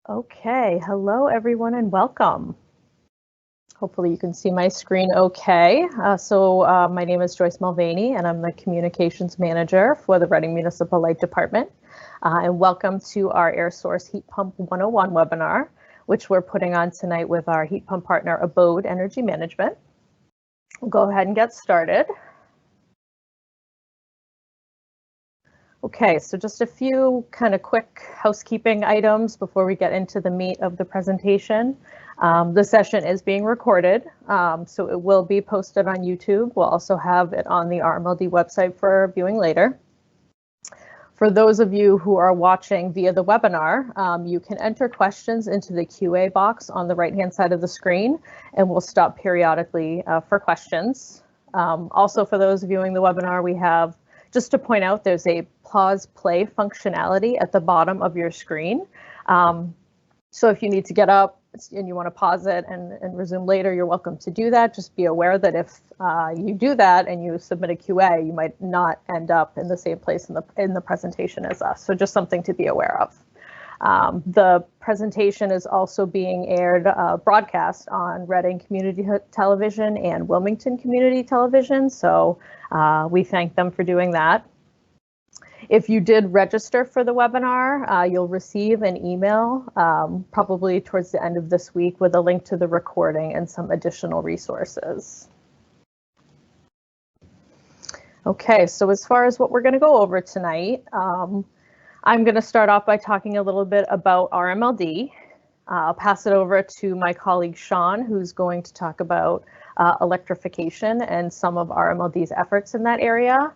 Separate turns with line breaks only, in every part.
Okay, hello everyone and welcome. Hopefully you can see my screen okay. My name is Joyce Mulvaney and I'm the Communications Manager for the Reading Municipal Light Department. And welcome to our Air Source Heat Pump 101 webinar, which we're putting on tonight with our heat pump partner, Abode Energy Management. We'll go ahead and get started. Okay, so just a few kind of quick housekeeping items before we get into the meat of the presentation. The session is being recorded, so it will be posted on YouTube. We'll also have it on the RMLD website for viewing later. For those of you who are watching via the webinar, you can enter questions into the QA box on the right-hand side of the screen, and we'll stop periodically for questions. Also, for those viewing the webinar, we have, just to point out, there's a pause play functionality at the bottom of your screen. So if you need to get up and you want to pause it and resume later, you're welcome to do that. Just be aware that if you do that and you submit a QA, you might not end up in the same place in the presentation as us. So just something to be aware of. The presentation is also being aired broadcast on Reading Community Television and Wilmington Community Television. So we thank them for doing that. If you did register for the webinar, you'll receive an email probably towards the end of this week with a link to the recording and some additional resources. Okay, so as far as what we're going to go over tonight, I'm going to start off by talking a little bit about RMLD. I'll pass it over to my colleague Sean, who's going to talk about electrification and some of RMLD's efforts in that area.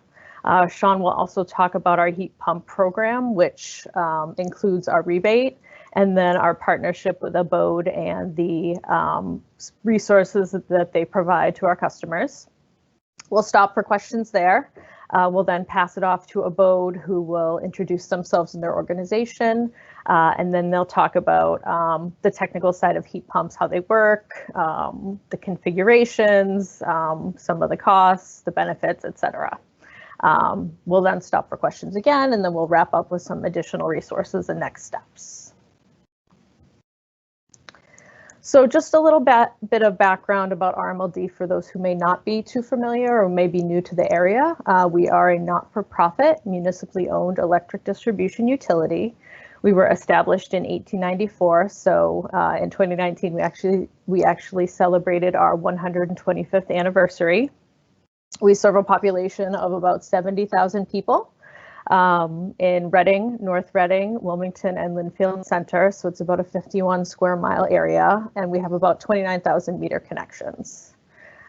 Sean will also talk about our heat pump program, which includes our rebate, and then our partnership with Abode and the resources that they provide to our customers. We'll stop for questions there. We'll then pass it off to Abode, who will introduce themselves and their organization, and then they'll talk about the technical side of heat pumps, how they work, the configurations, some of the costs, the benefits, etc. We'll then stop for questions again, and then we'll wrap up with some additional resources and next steps. So just a little bit of background about RMLD for those who may not be too familiar or may be new to the area. We are a not-for-profit, municipally owned electric distribution utility. We were established in 1894, so in 2019 we actually celebrated our 125th anniversary. We serve a population of about 70,000 people in Reading, North Reading, Wilmington, and Linfield Center. So it's about a 51 square mile area, and we have about 29,000 meter connections.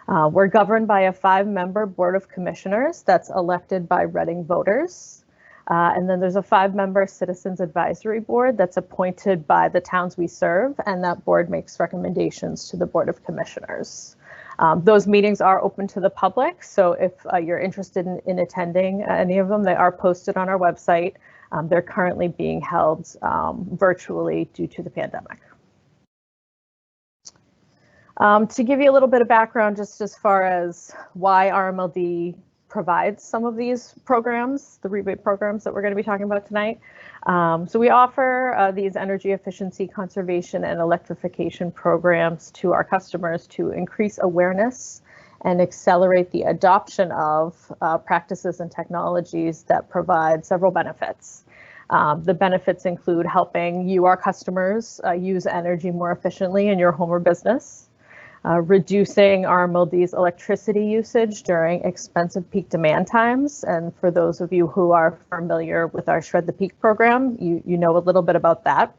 We're governed by a 5-member board of commissioners that's elected by Reading voters. And then there's a 5-member citizens advisory board that's appointed by the towns we serve, and that board makes recommendations to the board of commissioners. Those meetings are open to the public, so if you're interested in attending any of them, they are posted on our website. They're currently being held virtually due to the pandemic. To give you a little bit of background, just as far as why RMLD provides some of these programs, the rebate programs that we're going to be talking about tonight. So we offer these energy efficiency, conservation, and electrification programs to our customers to increase awareness and accelerate the adoption of practices and technologies that provide several benefits. The benefits include helping you, our customers, use energy more efficiently in your home or business, reducing RMLD's electricity usage during expensive peak demand times. And for those of you who are familiar with our Shred the Peak program, you know a little bit about that.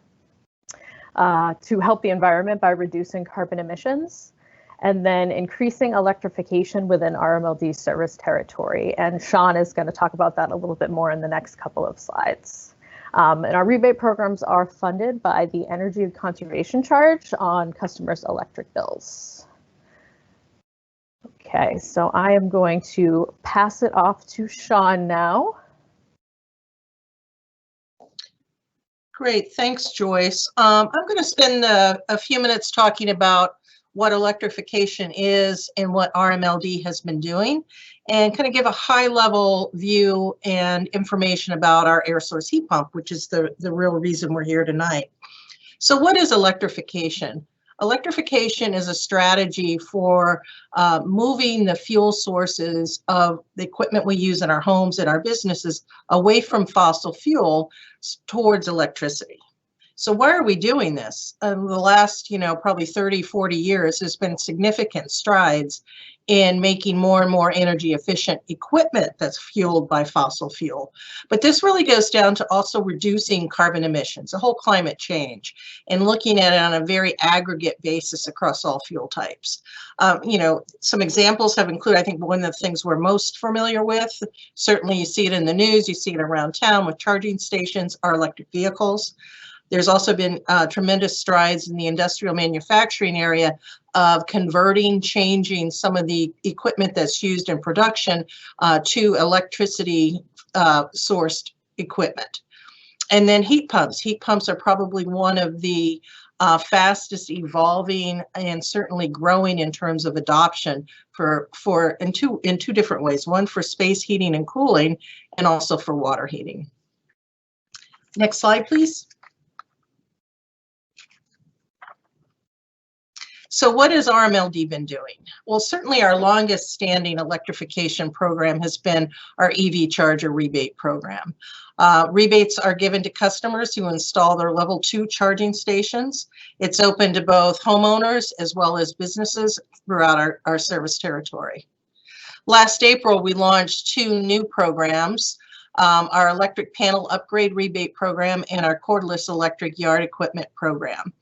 To help the environment by reducing carbon emissions, and then increasing electrification within RMLD's service territory. And Sean is going to talk about that a little bit more in the next couple of slides. And our rebate programs are funded by the energy conservation charge on customers' electric bills. Okay, so I am going to pass it off to Sean now.
Great, thanks, Joyce. I'm going to spend a few minutes talking about what electrification is and what RMLD has been doing, and kind of give a high-level view and information about our air source heat pump, which is the real reason we're here tonight. So what is electrification? Electrification is a strategy for moving the fuel sources of the equipment we use in our homes and our businesses away from fossil fuel towards electricity. So why are we doing this? The last, probably 30, 40 years, there's been significant strides in making more and more energy efficient equipment that's fueled by fossil fuel. But this really goes down to also reducing carbon emissions, the whole climate change, and looking at it on a very aggregate basis across all fuel types. Some examples have included, I think one of the things we're most familiar with, certainly you see it in the news, you see it around town with charging stations, are electric vehicles. There's also been tremendous strides in the industrial manufacturing area of converting, changing some of the equipment that's used in production to electricity sourced equipment. And then heat pumps. Heat pumps are probably one of the fastest evolving and certainly growing in terms of adoption in two different ways. One for space heating and cooling, and also for water heating. Next slide, please. So what has RMLD been doing? Well, certainly our longest standing electrification program has been our EV charger rebate program. Rebates are given to customers who install their level 2 charging stations. It's open to both homeowners as well as businesses throughout our service territory. Last April, we launched 2 new programs, our electric panel upgrade rebate program and our cordless electric yard equipment program.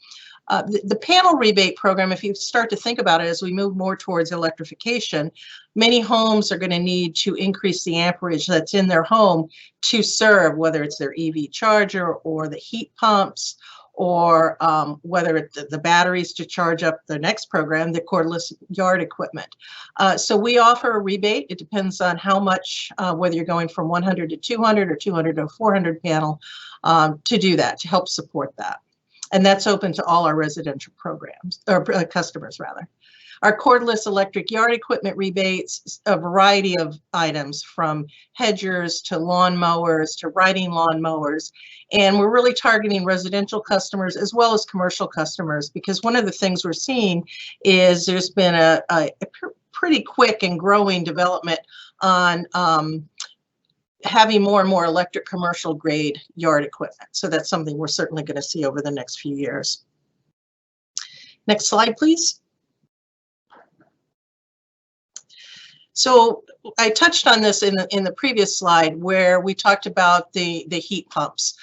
The panel rebate program, if you start to think about it, as we move more towards electrification, many homes are going to need to increase the amperage that's in their home to serve, whether it's their EV charger or the heat pumps, or whether it's the batteries to charge up the next program, the cordless yard equipment. So we offer a rebate. It depends on how much, whether you're going from 100 to 200 or 200 to 400 panel to do that, to help support that. And that's open to all our residential programs, or customers rather. Our cordless electric yard equipment rebates, a variety of items from hedgers to lawn mowers to riding lawn mowers. And we're really targeting residential customers as well as commercial customers, because one of the things we're seeing is there's been a pretty quick and growing development on having more and more electric commercial grade yard equipment. So that's something we're certainly going to see over the next few years. Next slide, please. So I touched on this in the previous slide where we talked about the heat pumps.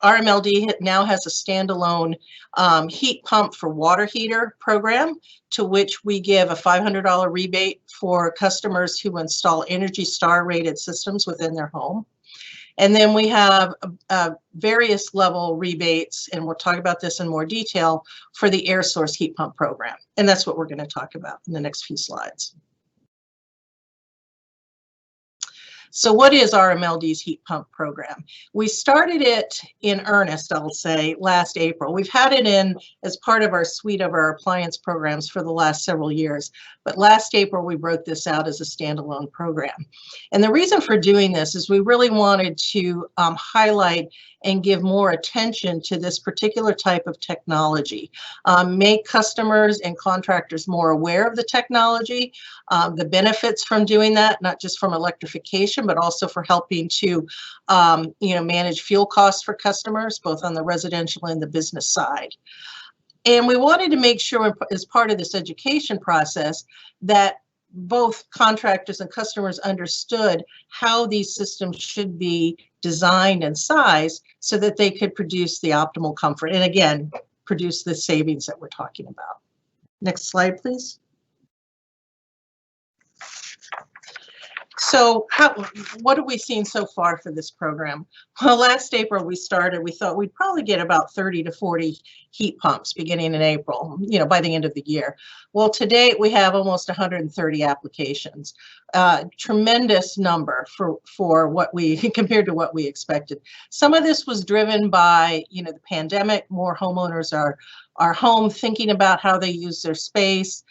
RMLD now has a standalone heat pump for water heater program, to which we give a $500 rebate for customers who install Energy Star rated systems within their home. And then we have various level rebates, and we'll talk about this in more detail, for the air source heat pump program. And that's what we're going to talk about in the next few slides. So what is RMLD's heat pump program? We started it in earnest, I'll say, last April. We've had it in as part of our suite of our appliance programs for the last several years. But last April, we broke this out as a standalone program. And the reason for doing this is we really wanted to highlight and give more attention to this particular type of technology, make customers and contractors more aware of the technology, the benefits from doing that, not just from electrification, but also for helping to manage fuel costs for customers, both on the residential and the business side. And we wanted to make sure, as part of this education process, that both contractors and customers understood how these systems should be designed and sized so that they could produce the optimal comfort and, again, produce the savings that we're talking about. Next slide, please. So what have we seen so far for this program? Well, last April we started, we thought we'd probably get about 30 to 40 heat pumps beginning in April, by the end of the year. Well, to date we have almost 130 applications. Tremendous number for what we, compared to what we expected. Some of this was driven by, the pandemic. More homeowners are home, thinking about how they use their space,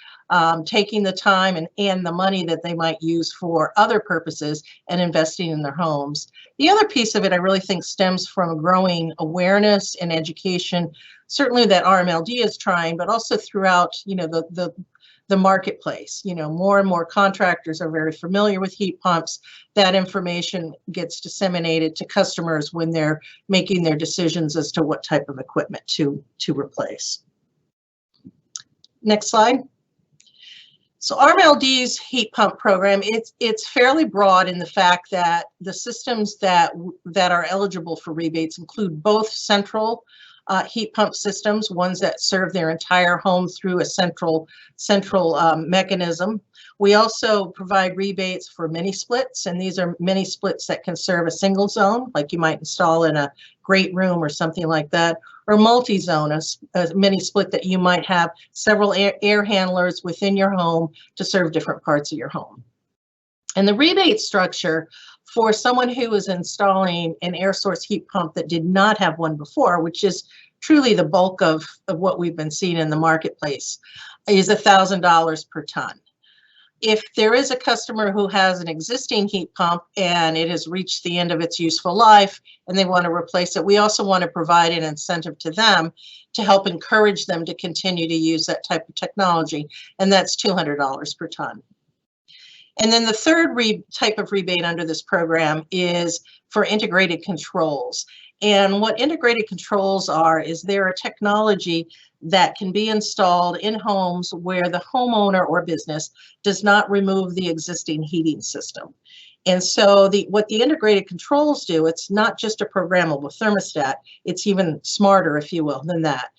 taking the time and the money that they might use for other purposes and investing in their homes. The other piece of it I really think stems from growing awareness and education, certainly that RMLD is trying, but also throughout, you know, the marketplace. You know, more and more contractors are very familiar with heat pumps. That information gets disseminated to customers when they're making their decisions as to what type of equipment to replace. Next slide. So RMLD's heat pump program, it's fairly broad in the fact that the systems that are eligible for rebates include both central heat pump systems, ones that serve their entire home through a central mechanism. We also provide rebates for mini splits, and these are mini splits that can serve a single zone, like you might install in a great room or something like that, or multi-zone, a mini split that you might have several air handlers within your home to serve different parts of your home. And the rebate structure for someone who is installing an air source heat pump that did not have one before, which is truly the bulk of what we've been seeing in the marketplace, is $1,000 per ton. If there is a customer who has an existing heat pump and it has reached the end of its useful life and they want to replace it, we also want to provide an incentive to them to help encourage them to continue to use that type of technology, and that's $200 per ton. And then the third type of rebate under this program is for integrated controls. And what integrated controls are is they're a technology that can be installed in homes where the homeowner or business does not remove the existing heating system. And so what the integrated controls do, it's not just a programmable thermostat, it's even smarter, if you will, than that.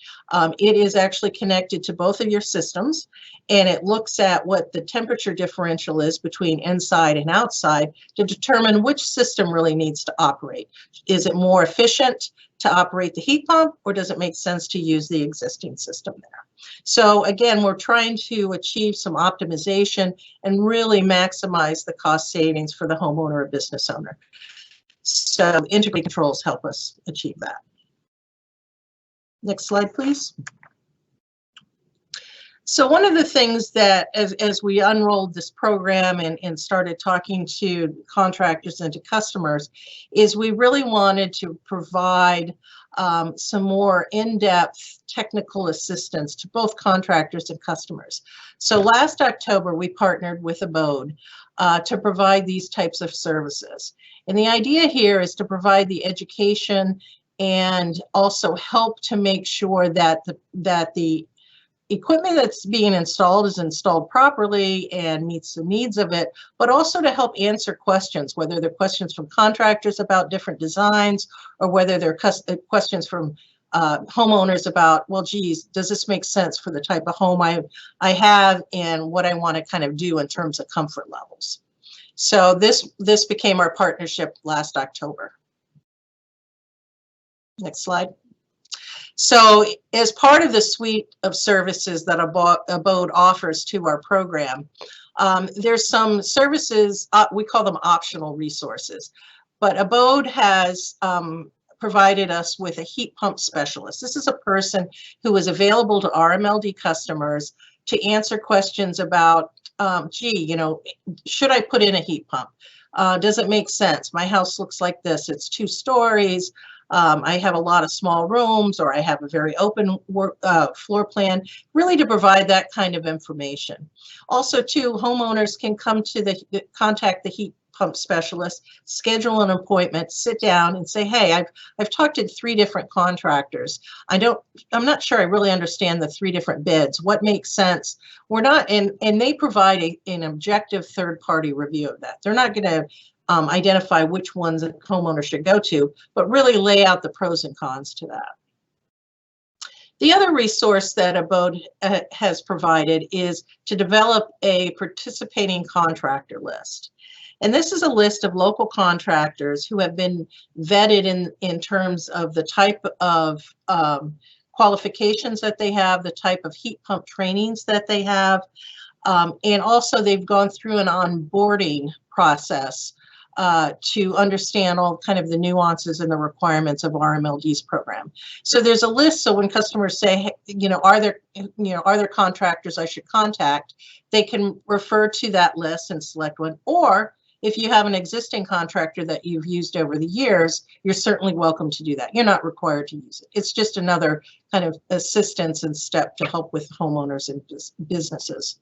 It is actually connected to both of your systems, and it looks at what the temperature differential is between inside and outside to determine which system really needs to operate. Is it more efficient to operate the heat pump, or does it make sense to use the existing system there? So again, we're trying to achieve some optimization and really maximize the cost savings for the homeowner or business owner. So integrated controls help us achieve that. Next slide, please. So one of the things that, as we unrolled this program and started talking to contractors and to customers, is we really wanted to provide some more in-depth technical assistance to both contractors and customers. So last October, we partnered with Abode to provide these types of services. And the idea here is to provide the education and also help to make sure that the equipment that's being installed is installed properly and meets the needs of it, but also to help answer questions, whether they're questions from contractors about different designs or whether they're questions from homeowners about, well, geez, does this make sense for the type of home I have and what I want to kind of do in terms of comfort levels. So this became our partnership last October. Next slide. So as part of the suite of services that Abode offers to our program, there's some services, we call them optional resources, but Abode has provided us with a heat pump specialist. This is a person who is available to RMLD customers to answer questions about, gee, you know, should I put in a heat pump? Does it make sense? My house looks like this. It's 2 stories. I have a lot of small rooms, or I have a very open floor plan, really to provide that kind of information. Also, too, homeowners can come to contact the heat pump specialist, schedule an appointment, sit down and say, hey, I've talked to 3 different contractors. I'm not sure I really understand the 3 different bids. What makes sense? We're not, and they provide an objective third-party review of that. They're not going to identify which ones a homeowner should go to, but really lay out the pros and cons to that. The other resource that Abode has provided is to develop a participating contractor list. And this is a list of local contractors who have been vetted in terms of the type of qualifications that they have, the type of heat pump trainings that they have, and also they've gone through an onboarding process to understand all kind of the nuances and the requirements of RMLD's program. So there's a list. So when customers say, hey, are there contractors I should contact, they can refer to that list and select one. Or if you have an existing contractor that you've used over the years, you're certainly welcome to do that. You're not required to use it. It's just another kind of assistance and step to help with homeowners and businesses.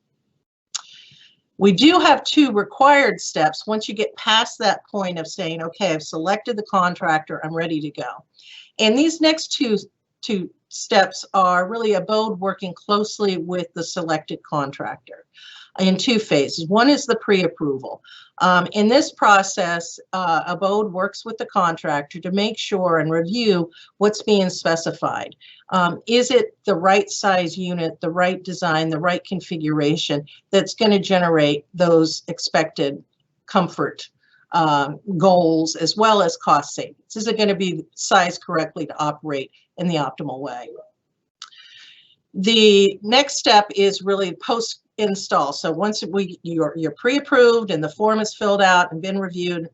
We do have 2 required steps once you get past that point of saying, okay, I've selected the contractor, I'm ready to go. And these next two steps are really Abode working closely with the selected contractor in 2 phases. One is the pre-approval. In this process, Abode works with the contractor to make sure and review what's being specified. Is it the right size unit, the right design, the right configuration that's going to generate those expected comfort goals as well as cost savings? Is it going to be sized correctly to operate in the optimal way? The next step is really post-install. So once you're pre-approved and the form is filled out and been reviewed,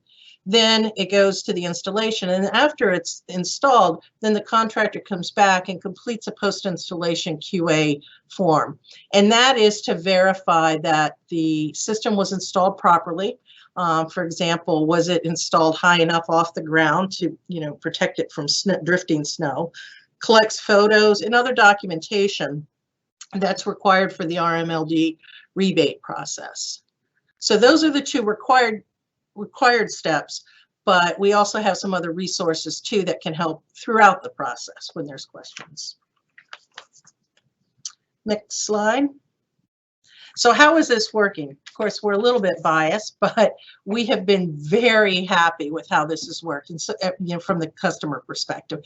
then it goes to the installation. And after it's installed, then the contractor comes back and completes a post-installation QA form. And that is to verify that the system was installed properly. For example, was it installed high enough off the ground to protect it from drifting snow? Collects photos and other documentation that's required for the RMLD rebate process. So those are the 2 required steps, but we also have some other resources too that can help throughout the process when there's questions. Next slide. So how is this working? Of course, we're a little bit biased, but we have been very happy with how this has worked, and so, from the customer perspective.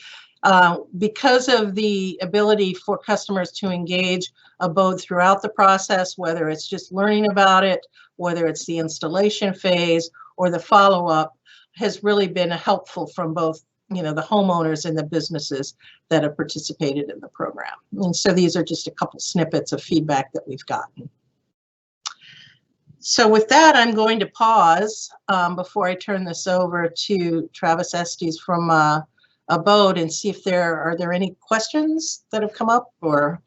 Because of the ability for customers to engage Abode throughout the process, whether it's just learning about it, whether it's the installation phase or the follow-up, has really been helpful from both the homeowners and the businesses that have participated in the program. And so these are just a couple snippets of feedback that we've gotten. So with that, I'm going to pause before I turn this over to Travis Estes from Abode and see if are there any questions that have come up or.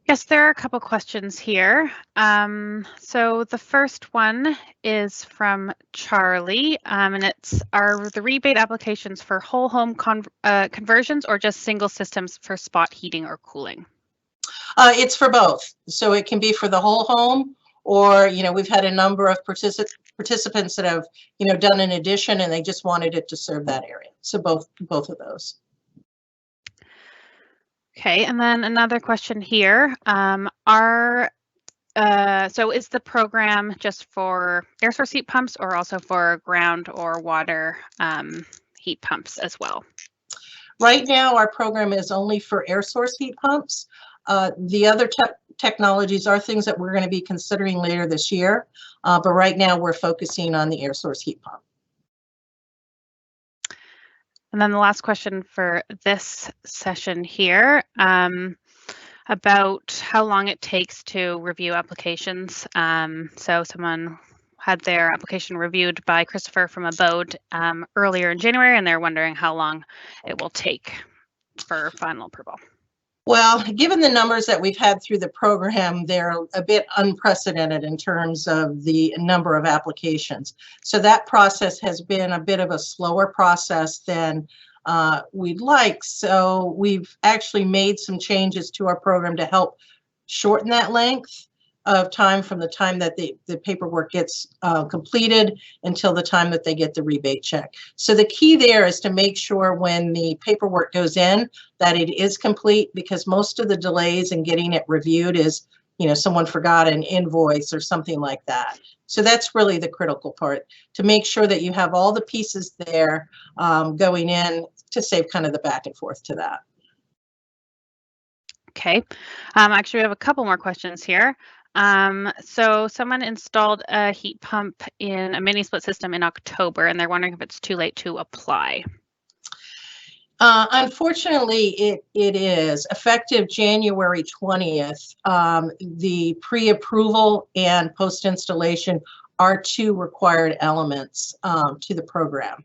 Yes, there are a couple questions here. So the first one is from Charlie, and it's, are the rebate applications for whole home conversions or just single systems for spot heating or cooling?
It's for both. So it can be for the whole home, or we've had a number of participants that have done an addition and they just wanted it to serve that area. So both of those.
Okay, and then another question here. So is the program just for air source heat pumps or also for ground or water heat pumps as well?
Right now, our program is only for air source heat pumps. The other technologies are things that we're going to be considering later this year, but right now we're focusing on the air source heat pump.
And then the last question for this session here, about how long it takes to review applications. So someone had their application reviewed by Christopher from Abode earlier in January, and they're wondering how long it will take for final approval.
Well, given the numbers that we've had through the program, they're a bit unprecedented in terms of the number of applications. So that process has been a bit of a slower process than we'd like. So we've actually made some changes to our program to help shorten that length of time from the time that the paperwork gets completed until the time that they get the rebate check. So the key there is to make sure when the paperwork goes in that it is complete, because most of the delays in getting it reviewed is, someone forgot an invoice or something like that. So that's really the critical part, to make sure that you have all the pieces there going in to save kind of the back and forth to that.
Okay, actually we have a couple more questions here. So someone installed a heat pump in a mini split system in October, and they're wondering if it's too late to apply.
Unfortunately, it is. Effective January 20th, the pre-approval and post-installation are two required elements to the program.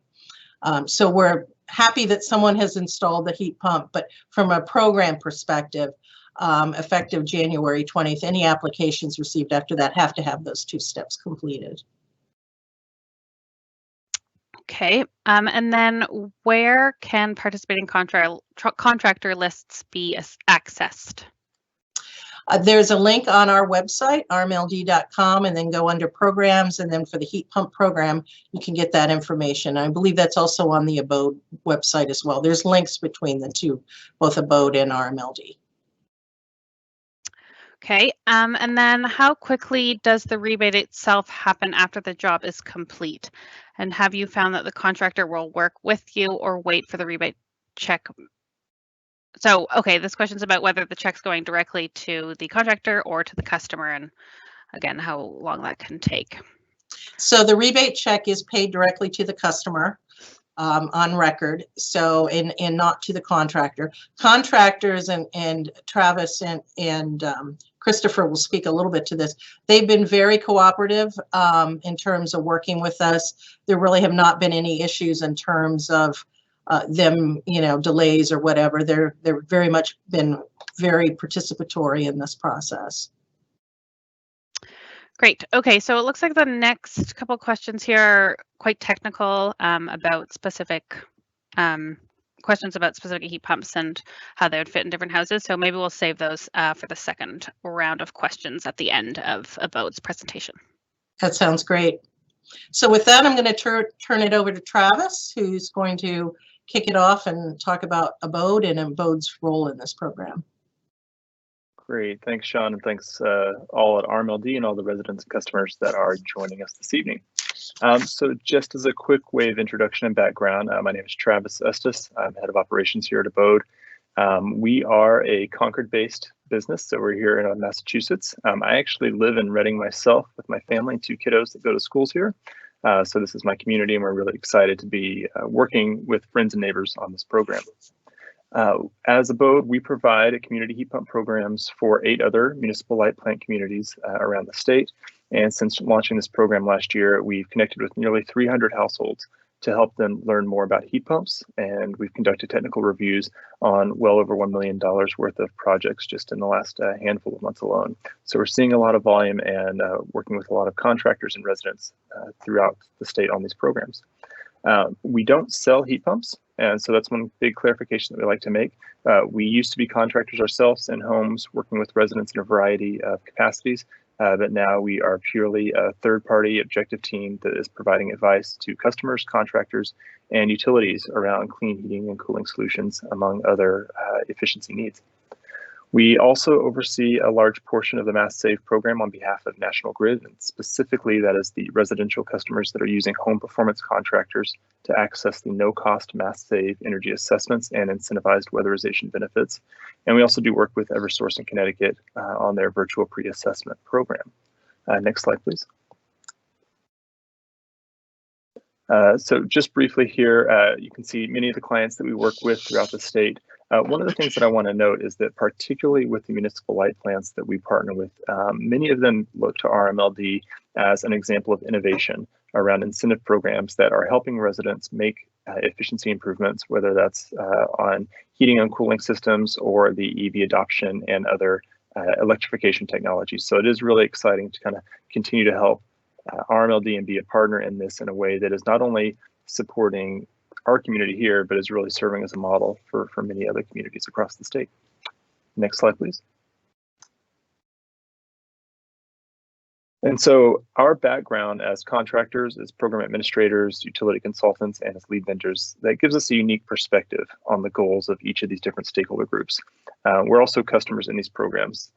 So we're happy that someone has installed the heat pump, but from a program perspective, effective January 20th, any applications received after that have to have those two steps completed.
Okay, and then where can participating contractor lists be accessed?
There's a link on our website, rmld.com, and then go under programs, and then for the heat pump program, you can get that information. I believe that's also on the Abode website as well. There's links between the two, both Abode and RMLD.
Okay, and then how quickly does the rebate itself happen after the job is complete? And have you found that the contractor will work with you or wait for the rebate check? So, okay, this question's about whether the check's going directly to the contractor or to the customer, and again, how long that can take.
So the rebate check is paid directly to the customer on record, so and not to the contractor. Contractors and Travis and Christopher will speak a little bit to this. They've been very cooperative in terms of working with us. There really have not been any issues in terms of them, delays or whatever. They're very much been very participatory in this process.
Great. Okay, so it looks like the next couple questions here are quite technical about specific questions about specific heat pumps and how they would fit in different houses. So maybe we'll save those for the second round of questions at the end of Abode's presentation.
That sounds great. So with that, I'm going to turn it over to Travis, who's going to kick it off and talk about Abode and Abode's role in this program.
Great. Thanks, Sean, and thanks all at RMLD and all the residents and customers that are joining us this evening. So just as a quick way of introduction and background, my name is Travis Estes. I'm head of operations here at Abode. We are a Concord-based business, so we're here in Massachusetts. I actually live in Reading myself with my family and two kiddos that go to schools here. So this is my community, and we're really excited to be working with friends and neighbors on this program. As Abode, we provide community heat pump programs for 8 other municipal light plant communities around the state. And since launching this program last year, we've connected with nearly 300 households to help them learn more about heat pumps. And we've conducted technical reviews on well over $1 million worth of projects just in the last handful of months alone. So we're seeing a lot of volume and working with a lot of contractors and residents throughout the state on these programs. We don't sell heat pumps, and so that's one big clarification that we like to make. We used to be contractors ourselves in homes, working with residents in a variety of capacities, but now we are purely a third-party objective team that is providing advice to customers, contractors, and utilities around clean heating and cooling solutions, among other efficiency needs. We also oversee a large portion of the Mass Save program on behalf of National Grid, and specifically that is the residential customers that are using home performance contractors to access the no-cost Mass Save energy assessments and incentivized weatherization benefits. And we also do work with Eversource in Connecticut on their virtual pre-assessment program. Next slide, please. So just briefly here, you can see many of the clients that we work with throughout the state. One of the things that I want to note is that particularly with the municipal light plants that we partner with, many of them look to RMLD as an example of innovation around incentive programs that are helping residents make efficiency improvements, whether that's on heating and cooling systems or the EV adoption and other electrification technologies. So it is really exciting to kind of continue to help RMLD and be a partner in this in a way that is not only supporting our community here, but is really serving as a model for many other communities across the state. Next slide, please. And so our background as contractors, as program administrators, utility consultants, and as lead vendors, that gives us a unique perspective on the goals of each of these different stakeholder groups. We're also customers in these programs.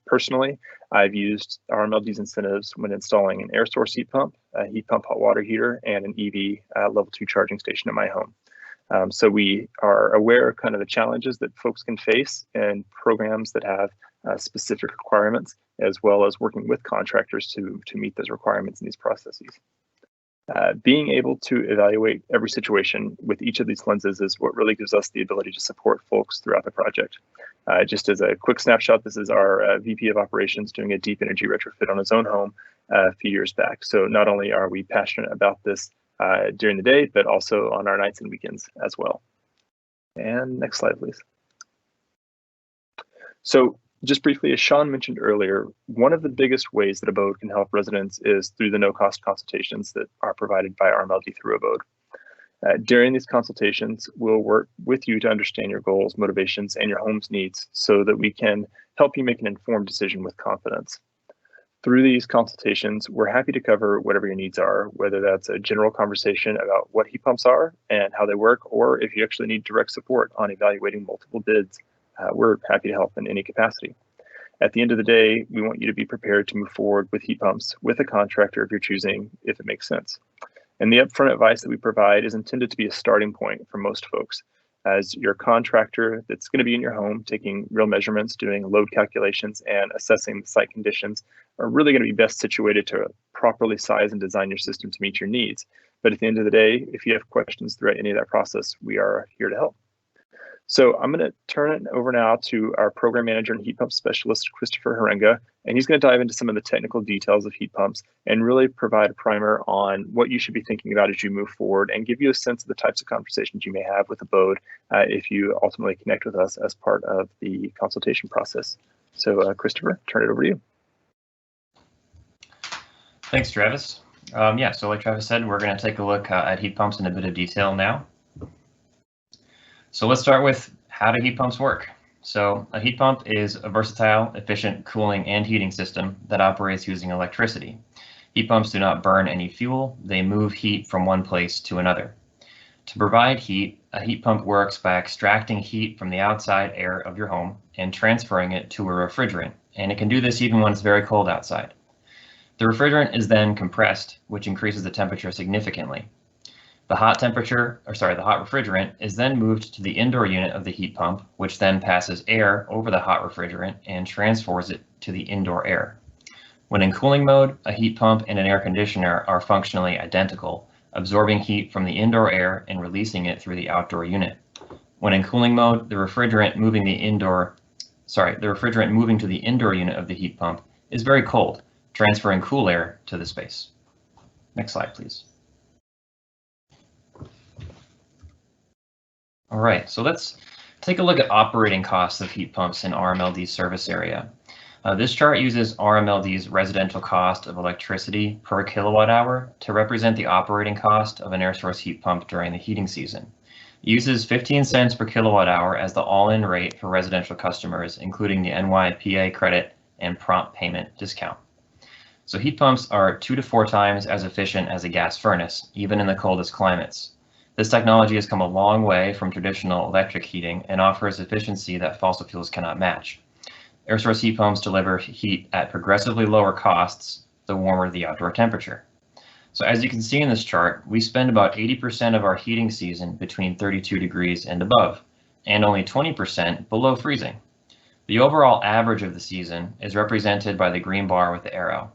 Personally, I've used RMLD's incentives when installing an air source heat pump, a heat pump hot water heater, and an EV level 2 charging station in my home. So we are aware of kind of the challenges that folks can face in programs that have specific requirements, as well as working with contractors to meet those requirements in these processes. Being able to evaluate every situation with each of these lenses is what really gives us the ability to support folks throughout the project. Just as a quick snapshot, this is our VP of Operations doing a deep energy retrofit on his own home a few years back. So not only are we passionate about this during the day, but also on our nights and weekends as well. And next slide, please. So just briefly, as Sean mentioned earlier, one of the biggest ways that Abode can help residents is through the no-cost consultations that are provided by Rmld through Abode. During these consultations, we'll work with you to understand your goals, motivations, and your home's needs so that we can help you make an informed decision with confidence. Through these consultations, we're happy to cover whatever your needs are, whether that's a general conversation about what heat pumps are and how they work, or if you actually need direct support on evaluating multiple bids. We're happy to help in any capacity. At the end of the day, we want you to be prepared to move forward with heat pumps with a contractor of your choosing, if it makes sense. And the upfront advice that we provide is intended to be a starting point for most folks. As your contractor that's going to be in your home, taking real measurements, doing load calculations, and assessing the site conditions are really going to be best situated to properly size and design your system to meet your needs. But at the end of the day, if you have questions throughout any of that process, we are here to help. So I'm going to turn it over now to our program manager and heat pump specialist, Christopher Harenga, and he's going to dive into some of the technical details of heat pumps and really provide a primer on what you should be thinking about as you move forward and give you a sense of the types of conversations you may have with Abode if you ultimately connect with us as part of the consultation process. So Christopher, turn it over to you.
Thanks, Travis. Yeah, so like Travis said, we're going to take a look at heat pumps in a bit of detail now. So let's start with how do heat pumps work? So a heat pump is a versatile, efficient cooling and heating system that operates using electricity. Heat pumps do not burn any fuel, they move heat from one place to another. To provide heat, a heat pump works by extracting heat from the outside air of your home and transferring it to a refrigerant, and it can do this even when it's very cold outside. The refrigerant is then compressed, which increases the temperature significantly. The hot refrigerant is then moved to the indoor unit of the heat pump, which then passes air over the hot refrigerant and transfers it to the indoor air. When in cooling mode, a heat pump and an air conditioner are functionally identical, absorbing heat from the indoor air and releasing it through the outdoor unit. When in cooling mode, the refrigerant moving to the indoor unit of the heat pump is very cold, transferring cool air to the space. Next slide, please. All right, so let's take a look at operating costs of heat pumps in RMLD's service area. This chart uses RMLD's residential cost of electricity per kilowatt hour to represent the operating cost of an air source heat pump during the heating season. It uses 15 cents per kilowatt hour as the all-in rate for residential customers, including the NYPA credit and prompt payment discount. So heat pumps are 2 to 4 times as efficient as a gas furnace, even in the coldest climates. This technology has come a long way from traditional electric heating and offers efficiency that fossil fuels cannot match. Air source heat pumps deliver heat at progressively lower costs the warmer the outdoor temperature. So as you can see in this chart, we spend about 80% of our heating season between 32 degrees and above, and only 20% below freezing. The overall average of the season is represented by the green bar with the arrow.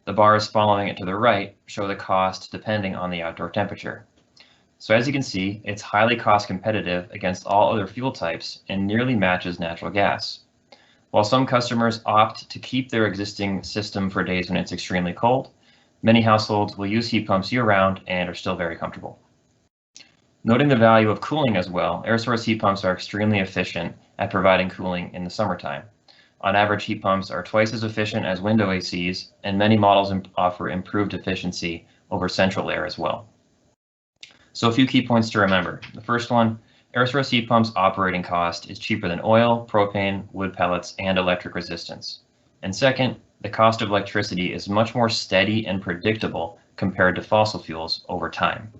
The bars following it to the right show the cost depending on the outdoor temperature. So as you can see, it's highly cost competitive against all other fuel types and nearly matches natural gas. While some customers opt to keep their existing system for days when it's extremely cold, many households will use heat pumps year-round and are still very comfortable. Noting the value of cooling as well, air source heat pumps are extremely efficient at providing cooling in the summertime. On average, heat pumps are twice as efficient as window ACs, and many models offer improved efficiency over central air as well. So a few key points to remember. The first one, air source heat pumps operating cost is cheaper than oil, propane, wood pellets, and electric resistance. And second, the cost of electricity is much more steady and predictable compared to fossil fuels over time.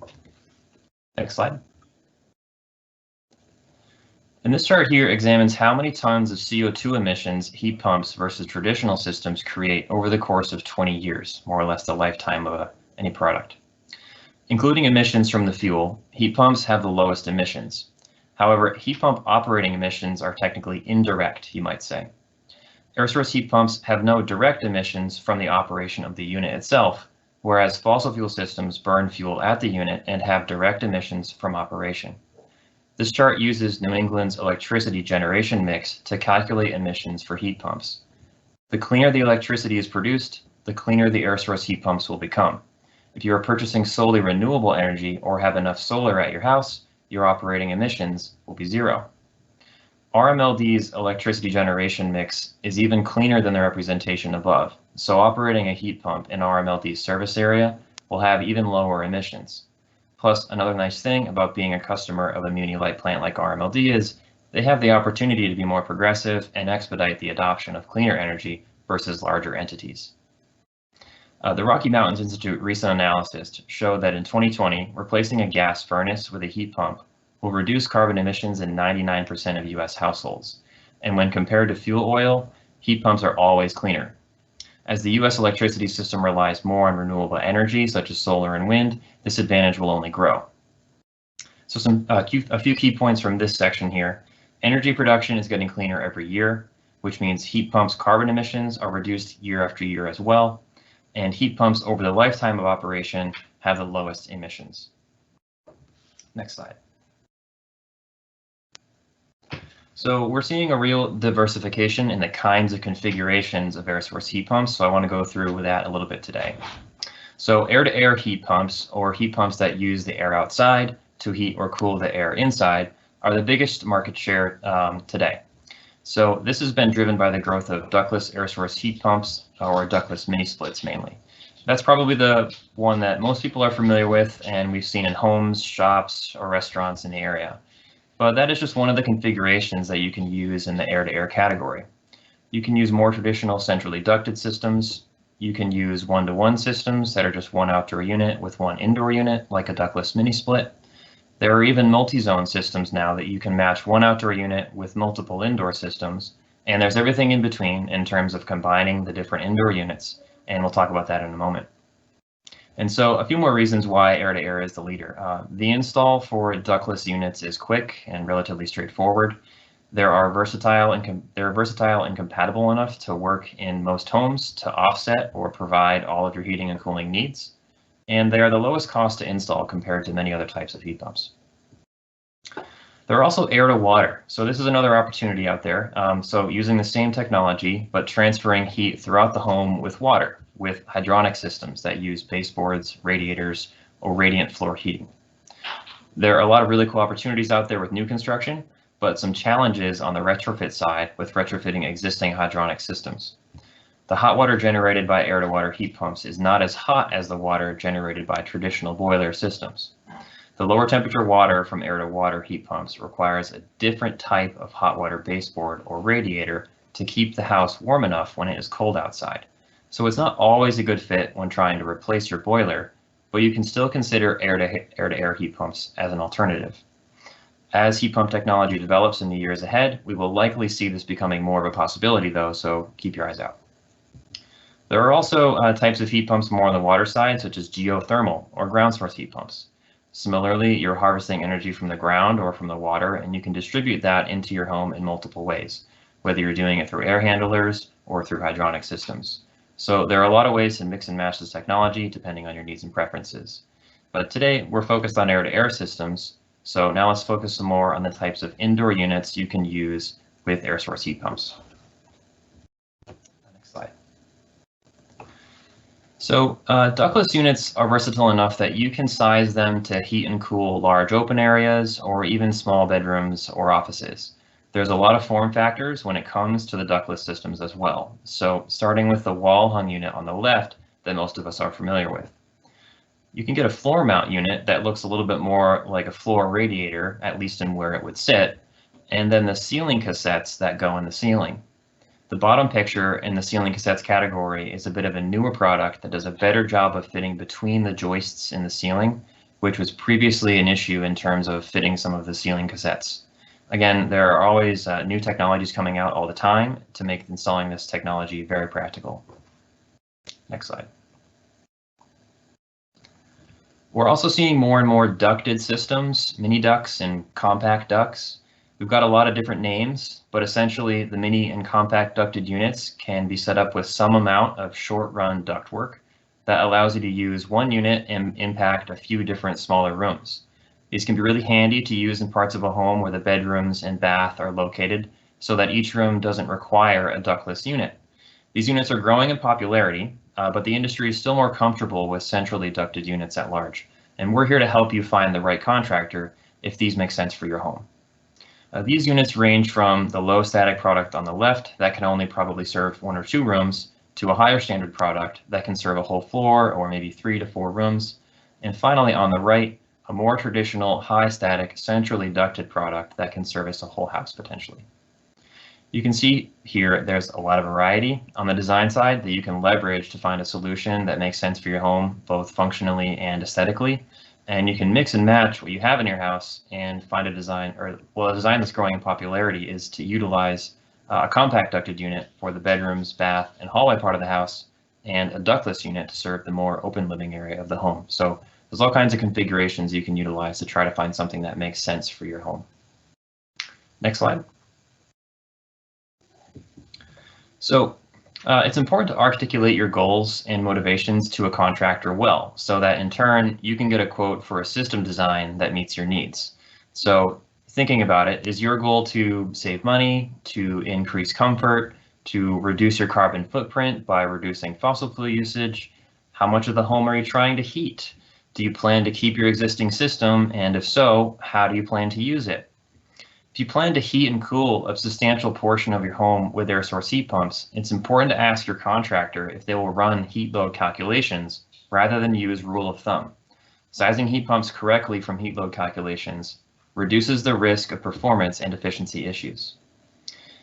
Next slide. And this chart here examines how many tons of CO2 emissions heat pumps versus traditional systems create over the course of 20 years, more or less the lifetime of any product. Including emissions from the fuel, heat pumps have the lowest emissions. However, heat pump operating emissions are technically indirect, you might say. Air source heat pumps have no direct emissions from the operation of the unit itself, whereas fossil fuel systems burn fuel at the unit and have direct emissions from operation. This chart uses New England's electricity generation mix to calculate emissions for heat pumps. The cleaner the electricity is produced, the cleaner the air source heat pumps will become. If you are purchasing solely renewable energy or have enough solar at your house, your operating emissions will be zero. RMLD's electricity generation mix is even cleaner than the representation above, so operating a heat pump in RMLD's service area will have even lower emissions. Plus, another nice thing about being a customer of a muni-light plant like RMLD is they have the opportunity to be more progressive and expedite the adoption of cleaner energy versus larger entities. The Rocky Mountains Institute recent analysis showed that in 2020, replacing a gas furnace with a heat pump will reduce carbon emissions in 99% of US households. And when compared to fuel oil, heat pumps are always cleaner. As the US electricity system relies more on renewable energy, such as solar and wind, this advantage will only grow. So a few key points from this section here. Energy production is getting cleaner every year, which means heat pumps' carbon emissions are reduced year after year as well. And heat pumps over the lifetime of operation have the lowest emissions. Next slide. So we're seeing a real diversification in the kinds of configurations of air source heat pumps, so I want to go through that a little bit today. So air-to-air heat pumps, or heat pumps that use the air outside to heat or cool the air inside, are the biggest market share today. So this has been driven by the growth of ductless air source heat pumps, or ductless mini splits mainly. That's probably the one that most people are familiar with, and we've seen in homes, shops, or restaurants in the area. But that is just one of the configurations that you can use in the air-to-air category. You can use more traditional centrally ducted systems. You can use one-to-one systems that are just one outdoor unit with one indoor unit, like a ductless mini split. There are even multi-zone systems now that you can match one outdoor unit with multiple indoor systems, and there's everything in between in terms of combining the different indoor units, and we'll talk about that in a moment. And so a few more reasons why air-to-air is the leader. The install for ductless units is quick and relatively straightforward. They're versatile and compatible enough to work in most homes to offset or provide all of your heating and cooling needs. And they are the lowest cost to install compared to many other types of heat pumps. They're also air to water. So this is another opportunity out there. So using the same technology, but transferring heat throughout the home with water, with hydronic systems that use baseboards, radiators, or radiant floor heating. There are a lot of really cool opportunities out there with new construction, but some challenges on the retrofit side with retrofitting existing hydronic systems. The hot water generated by air-to-water heat pumps is not as hot as the water generated by traditional boiler systems. The lower temperature water from air-to-water heat pumps requires a different type of hot water baseboard or radiator to keep the house warm enough when it is cold outside. So it's not always a good fit when trying to replace your boiler, but you can still consider air-to-air heat pumps as an alternative. As heat pump technology develops in the years ahead, we will likely see this becoming more of a possibility though, so keep your eyes out. There are also types of heat pumps more on the water side, such as geothermal or ground source heat pumps. Similarly, you're harvesting energy from the ground or from the water, and you can distribute that into your home in multiple ways, whether you're doing it through air handlers or through hydronic systems. So there are a lot of ways to mix and match this technology depending on your needs and preferences. But today we're focused on air-to-air systems, so now let's focus some more on the types of indoor units you can use with air source heat pumps. Next slide. So ductless units are versatile enough that you can size them to heat and cool large open areas or even small bedrooms or offices. There's a lot of form factors when it comes to the ductless systems as well. So starting with the wall hung unit on the left that most of us are familiar with. You can get a floor mount unit that looks a little bit more like a floor radiator, at least in where it would sit, and then the ceiling cassettes that go in the ceiling. The bottom picture in the ceiling cassettes category is a bit of a newer product that does a better job of fitting between the joists in the ceiling, which was previously an issue in terms of fitting some of the ceiling cassettes. Again, there are always new technologies coming out all the time to make installing this technology very practical. Next slide. We're also seeing more and more ducted systems, mini ducts and compact ducts. We've got a lot of different names, but essentially the mini and compact ducted units can be set up with some amount of short-run ductwork that allows you to use one unit and impact a few different smaller rooms. These can be really handy to use in parts of a home where the bedrooms and bath are located, so that each room doesn't require a ductless unit. These units are growing in popularity, but the industry is still more comfortable with centrally ducted units at large. And we're here to help you find the right contractor if these make sense for your home. These units range from the low static product on the left that can only probably serve 1 or 2 rooms to a higher standard product that can serve a whole floor or maybe 3 to 4 rooms. And finally, on the right, a more traditional high static centrally ducted product that can service a whole house potentially. You can see here there's a lot of variety on the design side that you can leverage to find a solution that makes sense for your home, both functionally and aesthetically. And you can mix and match what you have in your house and find a design, or well, a design that's growing in popularity is to utilize a compact ducted unit for the bedrooms, bath, and hallway part of the house, and a ductless unit to serve the more open living area of the home. So there's all kinds of configurations you can utilize to try to find something that makes sense for your home. Next slide. So it's important to articulate your goals and motivations to a contractor well, so that in turn you can get a quote for a system design that meets your needs. So thinking about it, is your goal to save money, to increase comfort, to reduce your carbon footprint by reducing fossil fuel usage? How much of the home are you trying to heat? Do you plan to keep your existing system? And if so, how do you plan to use it? If you plan to heat and cool a substantial portion of your home with air source heat pumps, it's important to ask your contractor if they will run heat load calculations rather than use rule of thumb. Sizing heat pumps correctly from heat load calculations reduces the risk of performance and efficiency issues.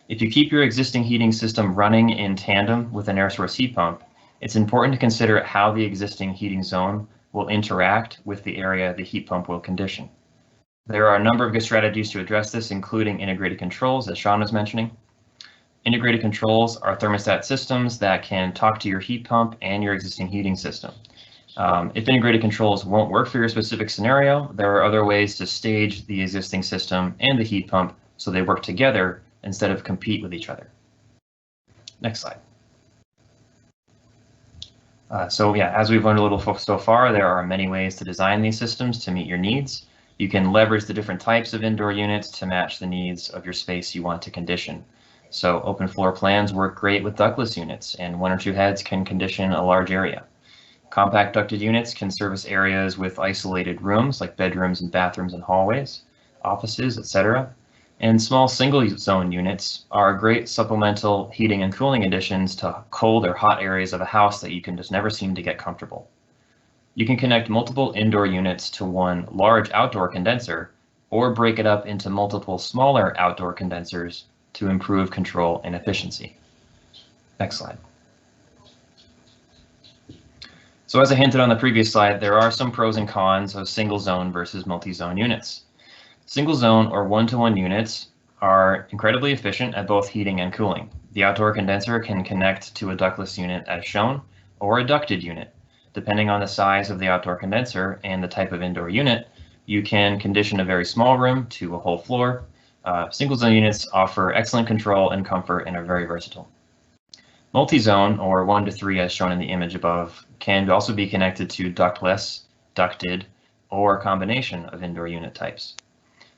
If you keep your existing heating system running in tandem with an air source heat pump, it's important to consider how the existing heating zone will interact with the area the heat pump will condition. There are a number of good strategies to address this, including integrated controls, as Sean was mentioning. Integrated controls are thermostat systems that can talk to your heat pump and your existing heating system. If integrated controls won't work for your specific scenario, there are other ways to stage the existing system and the heat pump so they work together instead of compete with each other. Next slide. So yeah, as we've learned a little so far, there are many ways to design these systems to meet your needs. You can leverage the different types of indoor units to match the needs of your space you want to condition. So open floor plans work great with ductless units, and 1 or 2 heads can condition a large area. Compact ducted units can service areas with isolated rooms like bedrooms and bathrooms and hallways, offices, etc. And small single zone units are great supplemental heating and cooling additions to cold or hot areas of a house that you can just never seem to get comfortable. You can connect multiple indoor units to one large outdoor condenser, or break it up into multiple smaller outdoor condensers to improve control and efficiency. Next slide. So as I hinted on the previous slide, there are some pros and cons of single zone versus multi-zone units. Single zone or one-to-one units are incredibly efficient at both heating and cooling. The outdoor condenser can connect to a ductless unit as shown, or a ducted unit. Depending on the size of the outdoor condenser and the type of indoor unit, you can condition a very small room to a whole floor. Single zone units offer excellent control and comfort and are very versatile. Multi-zone, or 1 to 3 as shown in the image above, can also be connected to ductless, ducted, or a combination of indoor unit types.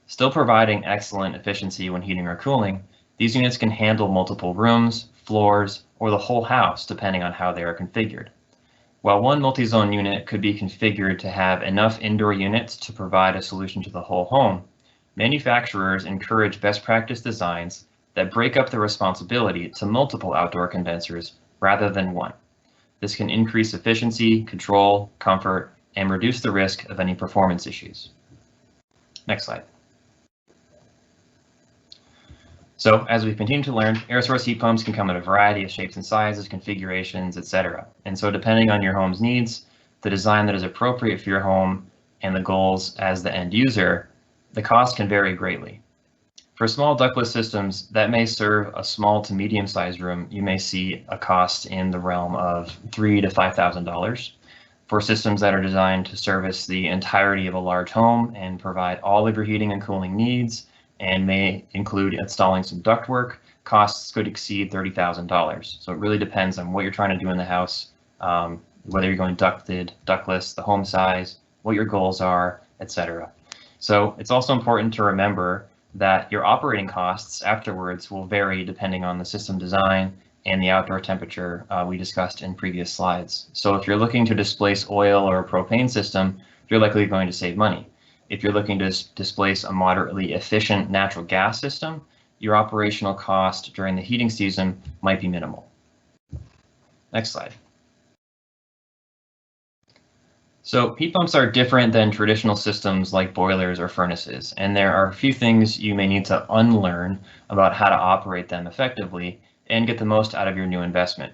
Still providing excellent efficiency when heating or cooling, these units can handle multiple rooms, floors, or the whole house depending on how they are configured. While one multi-zone unit could be configured to have enough indoor units to provide a solution to the whole home, manufacturers encourage best practice designs that break up the responsibility to multiple outdoor condensers rather than one. This can increase efficiency, control, comfort, and reduce the risk of any performance issues. Next slide. So as we continue to learn, air source heat pumps can come in a variety of shapes and sizes, configurations, etc. And so depending on your home's needs, the design that is appropriate for your home, and the goals as the end user, the cost can vary greatly. For small ductless systems that may serve a small to medium-sized room, you may see a cost in the realm of $3,000 to $5,000. For systems that are designed to service the entirety of a large home and provide all of your heating and cooling needs, and may include installing some ductwork, costs could exceed $30,000. So it really depends on what you're trying to do in the house, whether you're going ducted, ductless, the home size, what your goals are, etc. So it's also important to remember that your operating costs afterwards will vary depending on the system design and the outdoor temperature we discussed in previous slides. So if you're looking to displace oil or a propane system, you're likely going to save money. If you're looking to displace a moderately efficient natural gas system, your operational cost during the heating season might be minimal. Next slide. So heat pumps are different than traditional systems like boilers or furnaces, and there are a few things you may need to unlearn about how to operate them effectively and get the most out of your new investment.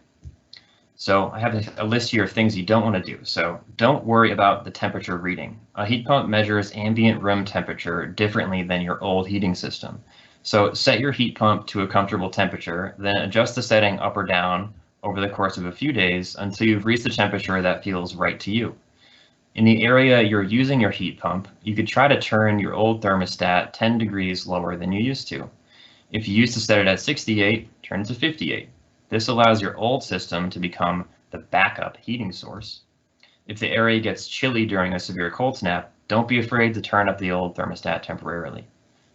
So I have a list here of things you don't want to do. So don't worry about the temperature reading. A heat pump measures ambient room temperature differently than your old heating system. So set your heat pump to a comfortable temperature, then adjust the setting up or down over the course of a few days until you've reached the temperature that feels right to you. In the area you're using your heat pump, you could try to turn your old thermostat 10 degrees lower than you used to. If you used to set it at 68, turn it to 58. This allows your old system to become the backup heating source. If the area gets chilly during a severe cold snap, don't be afraid to turn up the old thermostat temporarily.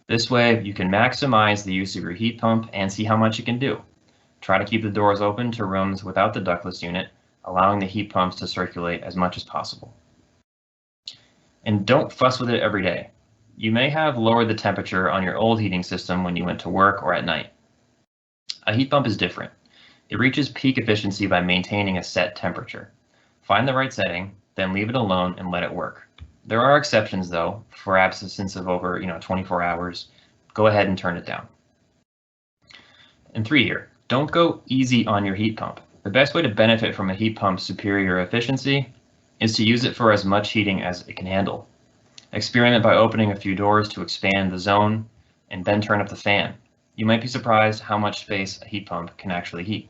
This way, you can maximize the use of your heat pump and see how much it can do. Try to keep the doors open to rooms without the ductless unit, allowing the heat pumps to circulate as much as possible. And don't fuss with it every day. You may have lowered the temperature on your old heating system when you went to work or at night. A heat pump is different. It reaches peak efficiency by maintaining a set temperature. Find the right setting, then leave it alone and let it work. There are exceptions though, for absence of over 24 hours. Go ahead and turn it down. And 3 here, don't go easy on your heat pump. The best way to benefit from a heat pump's superior efficiency is to use it for as much heating as it can handle. Experiment by opening a few doors to expand the zone and then turn up the fan. You might be surprised how much space a heat pump can actually heat.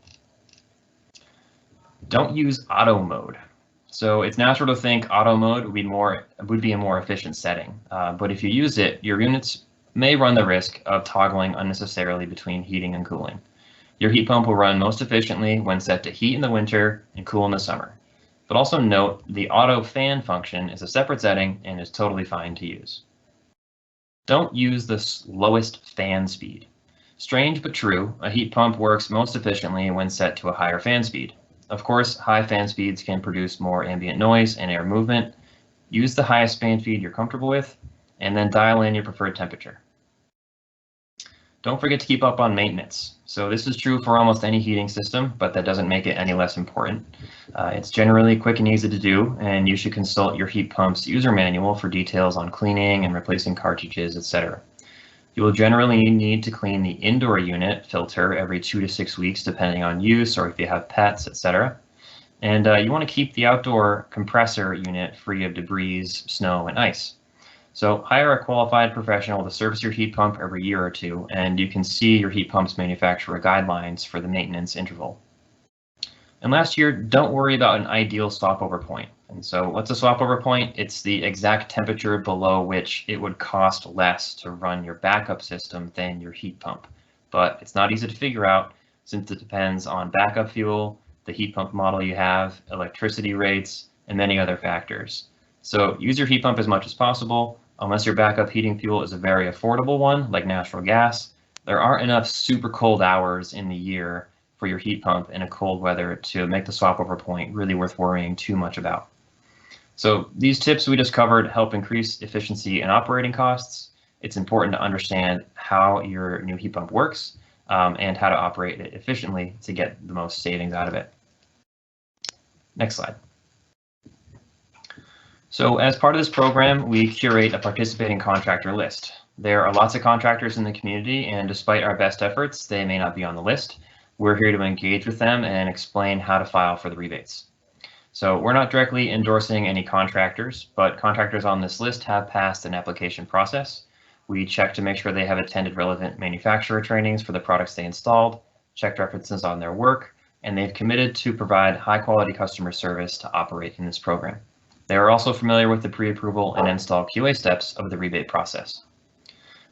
Don't use auto mode. So it's natural to think auto mode would be a more efficient setting, but if you use it, your units may run the risk of toggling unnecessarily between heating and cooling. Your heat pump will run most efficiently when set to heat in the winter and cool in the summer. But also note the auto fan function is a separate setting and is totally fine to use. Don't use the slowest fan speed. Strange but true, a heat pump works most efficiently when set to a higher fan speed. Of course, high fan speeds can produce more ambient noise and air movement. Use the highest fan speed you're comfortable with, and then dial in your preferred temperature. Don't forget to keep up on maintenance. So this is true for almost any heating system, but that doesn't make it any less important. It's generally quick and easy to do, and you should consult your heat pump's user manual for details on cleaning and replacing cartridges, etc. You will generally need to clean the indoor unit filter every 2 to 6 weeks, depending on use or if you have pets, etc. And you want to keep the outdoor compressor unit free of debris, snow, and ice. So hire a qualified professional to service your heat pump every year or two, and you can see your heat pump's manufacturer guidelines for the maintenance interval. And last year, don't worry about an ideal swapover point. And so what's a swapover point? It's the exact temperature below which it would cost less to run your backup system than your heat pump. But it's not easy to figure out since it depends on backup fuel, the heat pump model you have, electricity rates, and many other factors. So use your heat pump as much as possible. Unless your backup heating fuel is a very affordable one, like natural gas, there aren't enough super cold hours in the year for your heat pump in a cold weather to make the swapover point really worth worrying too much about. So these tips we just covered help increase efficiency and operating costs. It's important to understand how your new heat pump works and how to operate it efficiently to get the most savings out of it. Next slide. So as part of this program, we curate a participating contractor list. There are lots of contractors in the community, and despite our best efforts, they may not be on the list. We're here to engage with them and explain how to file for the rebates. So we're not directly endorsing any contractors, but contractors on this list have passed an application process. We check to make sure they have attended relevant manufacturer trainings for the products they installed, checked references on their work, and they've committed to provide high quality customer service to operate in this program. They are also familiar with the pre-approval and install QA steps of the rebate process.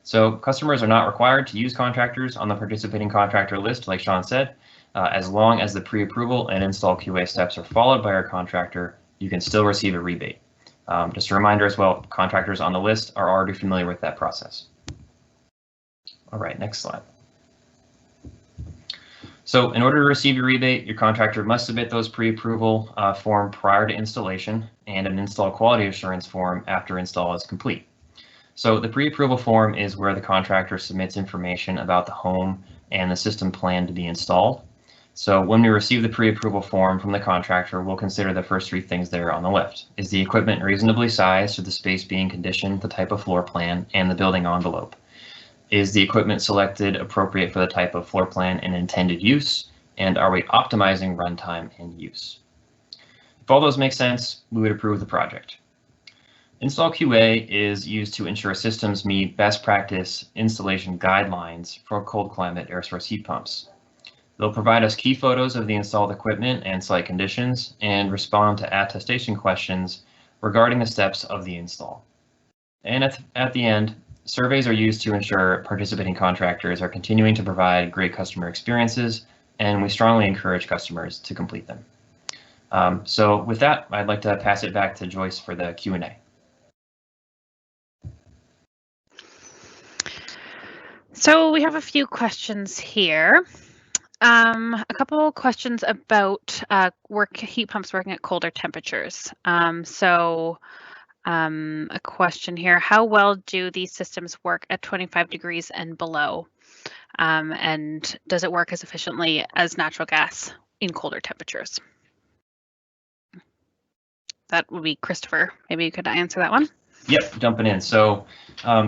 So customers are not required to use contractors on the participating contractor list, like Sean said, As long as the pre-approval and install QA steps are followed by our contractor, you can still receive a rebate. Just a reminder as well, contractors on the list are already familiar with that process. All right, next slide. So in order to receive your rebate, your contractor must submit those pre-approval form prior to installation and an install quality assurance form after install is complete. So the pre-approval form is where the contractor submits information about the home and the system plan to be installed. So when we receive the pre-approval form from the contractor, we'll consider the first three things there on the left. Is the equipment reasonably sized to the space being conditioned, the type of floor plan, and the building envelope? Is the equipment selected appropriate for the type of floor plan and intended use? And are we optimizing runtime and use? If all those make sense, we would approve the project. Install QA is used to ensure systems meet best practice installation guidelines for cold climate air source heat pumps. They'll provide us key photos of the installed equipment and site conditions and respond to attestation questions regarding the steps of the install. And at the end, surveys are used to ensure participating contractors are continuing to provide great customer experiences, and we strongly encourage customers to complete them. So with that, I'd like to pass it back to Joyce for the Q&A.
So we have a few questions here. A couple questions about heat pumps working at colder temperatures. A question here, how well do these systems work at 25 degrees and below? And does it work as efficiently as natural gas in colder temperatures? That would be Christopher. Maybe you could answer that one.
Yep, jumping in. So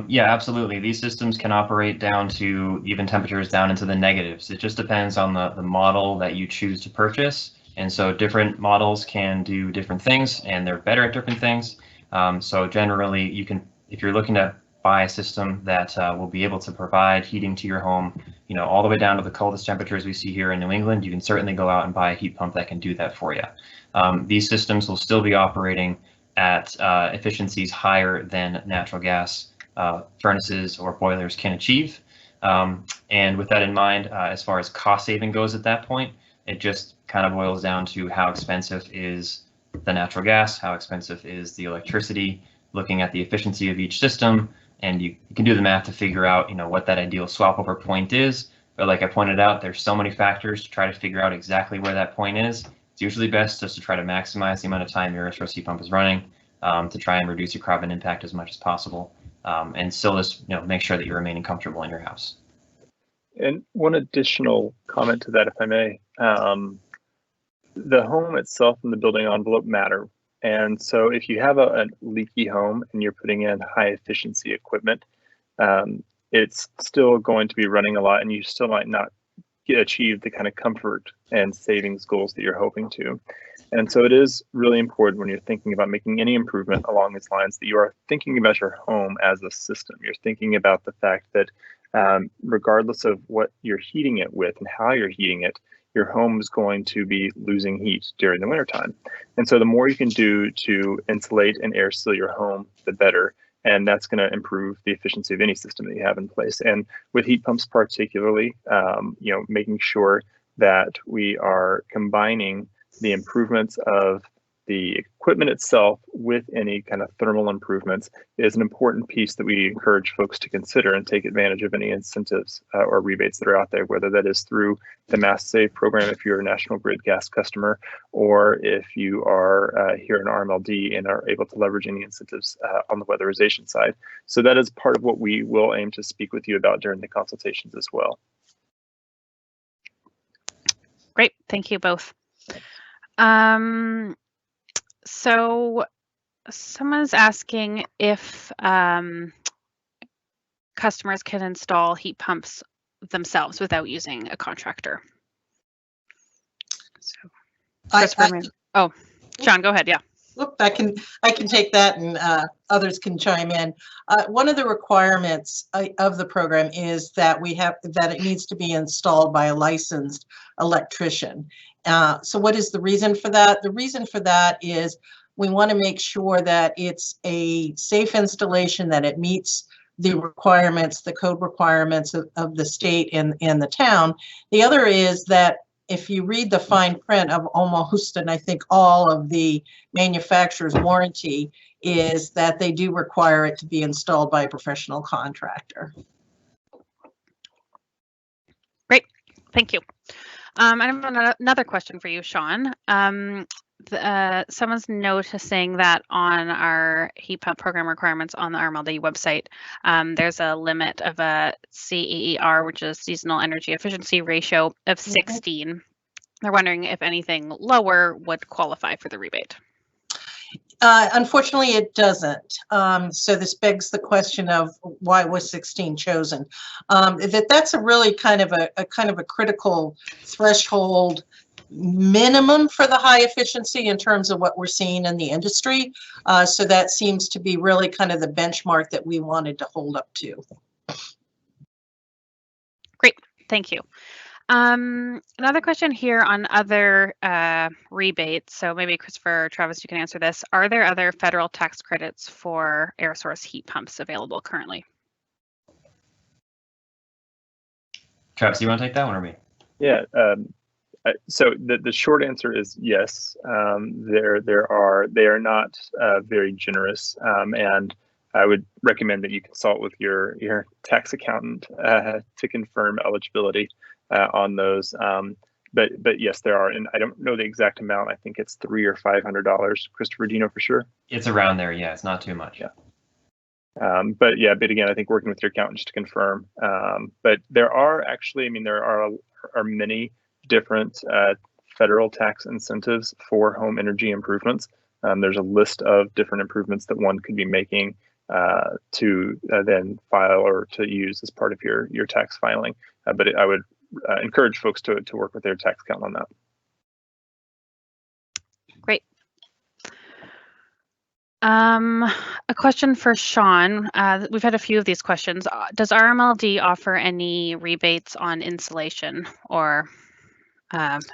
yeah, absolutely. These systems can operate down to even temperatures down into the negatives. It just depends on the model that you choose to purchase. And so different models can do different things and they're better at different things. So generally you can, if you're looking to buy a system that will be able to provide heating to your home, you know, all the way down to the coldest temperatures we see here in New England, you can certainly go out and buy a heat pump that can do that for you. These systems will still be operating at efficiencies higher than natural gas furnaces or boilers can achieve. And with that in mind, as far as cost saving goes at that point, it just kind of boils down to how expensive is the natural gas, how expensive is the electricity, looking at the efficiency of each system, and you can do the math to figure out, you know, what that ideal swap over point is. But like I pointed out, there's so many factors to try to figure out exactly where that point is. It's usually best just to try to maximize the amount of time your air source heat pump is running, to try and reduce your carbon impact as much as possible, and still just, you know, make sure that you're remaining comfortable in your house.
And one additional comment to that, if I may, the home itself and the building envelope matter. And so if you have a leaky home and you're putting in high efficiency equipment, it's still going to be running a lot and you still might not achieve the kind of comfort and savings goals that you're hoping to. And so it is really important when you're thinking about making any improvement along these lines that you are thinking about your home as a system. You're thinking about the fact that regardless of what you're heating it with and how you're heating it, your home is going to be losing heat during the wintertime. And so the more you can do to insulate and air seal your home, the better. And that's going to improve the efficiency of any system that you have in place. And with heat pumps particularly, you know, making sure that we are combining the improvements of the equipment itself with any kind of thermal improvements is an important piece that we encourage folks to consider and take advantage of any incentives or rebates that are out there, whether that is through the Mass Save program if you're a National Grid gas customer, or if you are here in RMLD and are able to leverage any incentives on the weatherization side. So that is part of what we will aim to speak with you about during the consultations as well.
Great, thank you both. So someone's asking if customers can install heat pumps themselves without using a contractor. So, oh, John, go ahead. Yeah.
Look, I can take that, and others can chime in. One of the requirements of the program is that it needs to be installed by a licensed electrician. So what is the reason for that? The reason for that is we want to make sure that it's a safe installation, that it meets the requirements, the code requirements of the state and the town. The other is that if you read the fine print of almost, and I think all of the manufacturer's warranty, is that they do require it to be installed by a professional contractor.
Great, thank you. I have another question for you, Sean. Someone's noticing that on our heat pump program requirements on the RMLD website, there's a limit of a CEER, which is seasonal energy efficiency ratio of 16. They're wondering if anything lower would qualify for the rebate.
Unfortunately, it doesn't. So this begs the question of why was 16 chosen? That's a really kind of a critical threshold minimum for the high efficiency in terms of what we're seeing in the industry. So that seems to be really kind of the benchmark that we wanted to hold up to.
Great, thank you. Another question here on other rebates. So maybe Christopher or Travis, you can answer this. Are there other federal tax credits for air source heat pumps available currently?
Travis, you want to take that one or me?
Yeah. So the short answer is yes. They are not very generous, and I would recommend that you consult with your tax accountant to confirm eligibility on those. But yes, there are, and I don't know the exact amount. I think it's $300 or $500. Christopher, do you know for sure?
It's around there. Yeah, it's not too much.
Yeah. But again, I think working with your accountant just to confirm. But there are actually, I mean, there are many different federal tax incentives for home energy improvements. There's a list of different improvements that one could be making to then file or to use as part of your tax filing. But I would encourage folks to work with their tax accountant on that.
Great. A question for Sean. We've had a few of these questions. Does RMLD offer any rebates on insulation or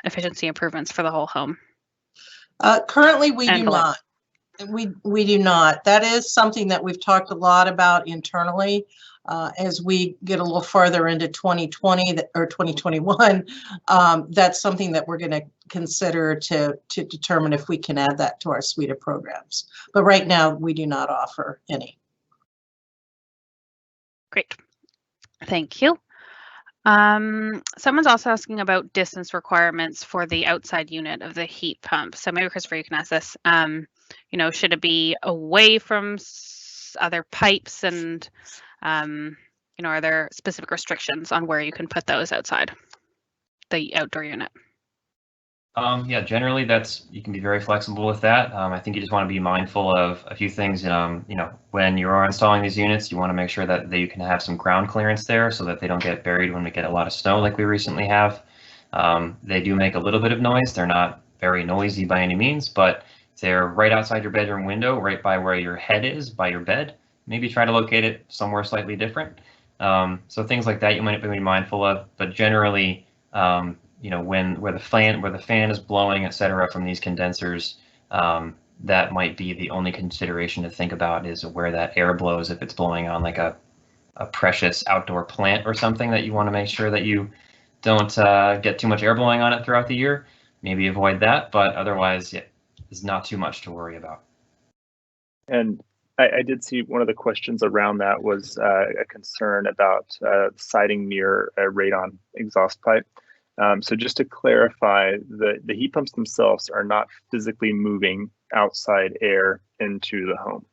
efficiency improvements for the whole home?
Currently, we do not. We do not. That is something that we've talked a lot about internally. As we get a little farther into 2020 or 2021, that's something that we're going to consider to determine if we can add that to our suite of programs. But right now, we do not offer any.
Great. Thank you. Someone's also asking about distance requirements for the outside unit of the heat pump. So maybe Christopher, you can ask this. You know, should it be away from other pipes, and you know, are there specific restrictions on where you can put those outside the outdoor unit?
Yeah, generally you can be very flexible with that. I think you just want to be mindful of a few things. You know, when you are installing these units, you want to make sure that you can have some ground clearance there so that they don't get buried when we get a lot of snow like we recently have. They do make a little bit of noise. They're not very noisy by any means, but they're right outside your bedroom window, right by where your head is, by your bed. Maybe try to locate it somewhere slightly different. So things like that you might be mindful of, but generally, you know, where the fan is blowing, etc., from these condensers, that might be the only consideration to think about, is where that air blows. If it's blowing on like a precious outdoor plant or something that you want to make sure that you don't get too much air blowing on it throughout the year, maybe avoid that. But otherwise, yeah, there's not too much to worry about.
And I did see one of the questions around that was a concern about siting near a radon exhaust pipe. So just to clarify, the heat pumps themselves are not physically moving outside air into the home.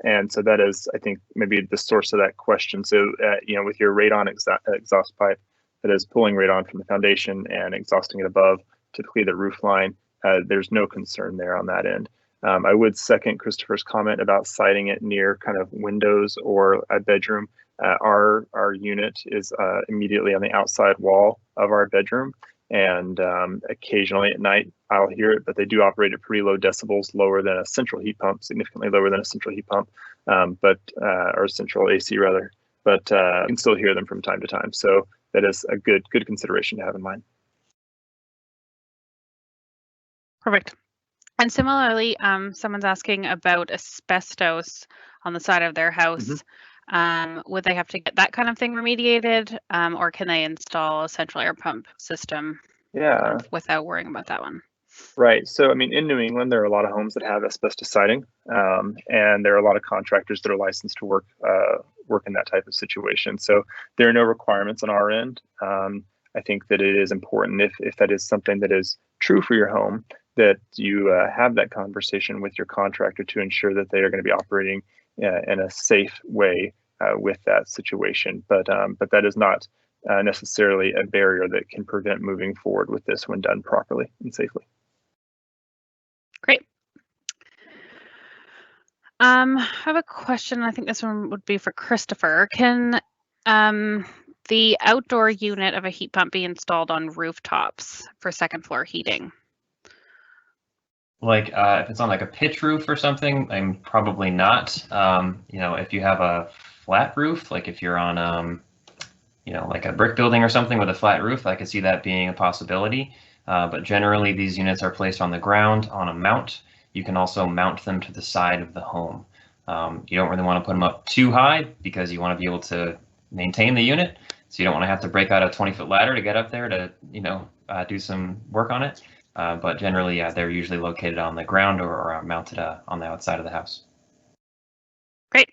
And so that is, I think, maybe the source of that question. So, you know, with your radon exhaust pipe that is pulling radon from the foundation and exhausting it above, typically the roof line, there's no concern there on that end. I would second Christopher's comment about siting it near kind of windows or a bedroom. Our unit is immediately on the outside wall of our bedroom, and occasionally at night I'll hear it, but they do operate at pretty low decibels, lower than a central heat pump, significantly lower than a central heat pump, or central AC rather, but you can still hear them from time to time. So that is a good consideration to have in mind.
Perfect. And similarly, someone's asking about asbestos on the side of their house. Mm-hmm. Would they have to get that kind of thing remediated, or can they install a central air pump system
Yeah.
without worrying about that one.
Right. So, I mean, in New England, there are a lot of homes that have asbestos siding, and there are a lot of contractors that are licensed to work in that type of situation. So there are no requirements on our end. I think that it is important, if that is something that is true for your home, that you have that conversation with your contractor to ensure that they are going to be operating in a safe way with that situation. But that is not necessarily a barrier that can prevent moving forward with this when done properly and safely.
Great. I have a question. I think this one would be for Christopher. Can the outdoor unit of a heat pump be installed on rooftops for second floor heating?
Like if it's on like a pitch roof or something, I'm probably not. You know, if you have a flat roof, like if you're on, you know, like a brick building or something with a flat roof, I could see that being a possibility. But generally, these units are placed on the ground on a mount. You can also mount them to the side of the home. You don't really want to put them up too high because you want to be able to maintain the unit. So you don't want to have to break out a 20-foot ladder to get up there to, you know, do some work on it. But generally, yeah, they're usually located on the ground or mounted on the outside of the house.
Great.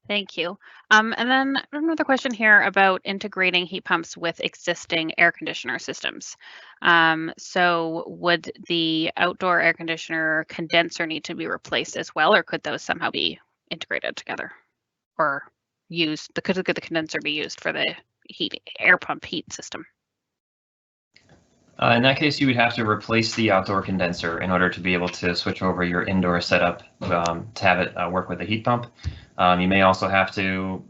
Thank you. And then another question here about integrating heat pumps with existing air conditioner systems. So would the outdoor air conditioner condenser need to be replaced as well, or could those somehow be integrated together or used? Could the condenser be used for the air pump heat system?
In that case, you would have to replace the outdoor condenser in order to be able to switch over your indoor setup to have it work with the heat pump. You may also have to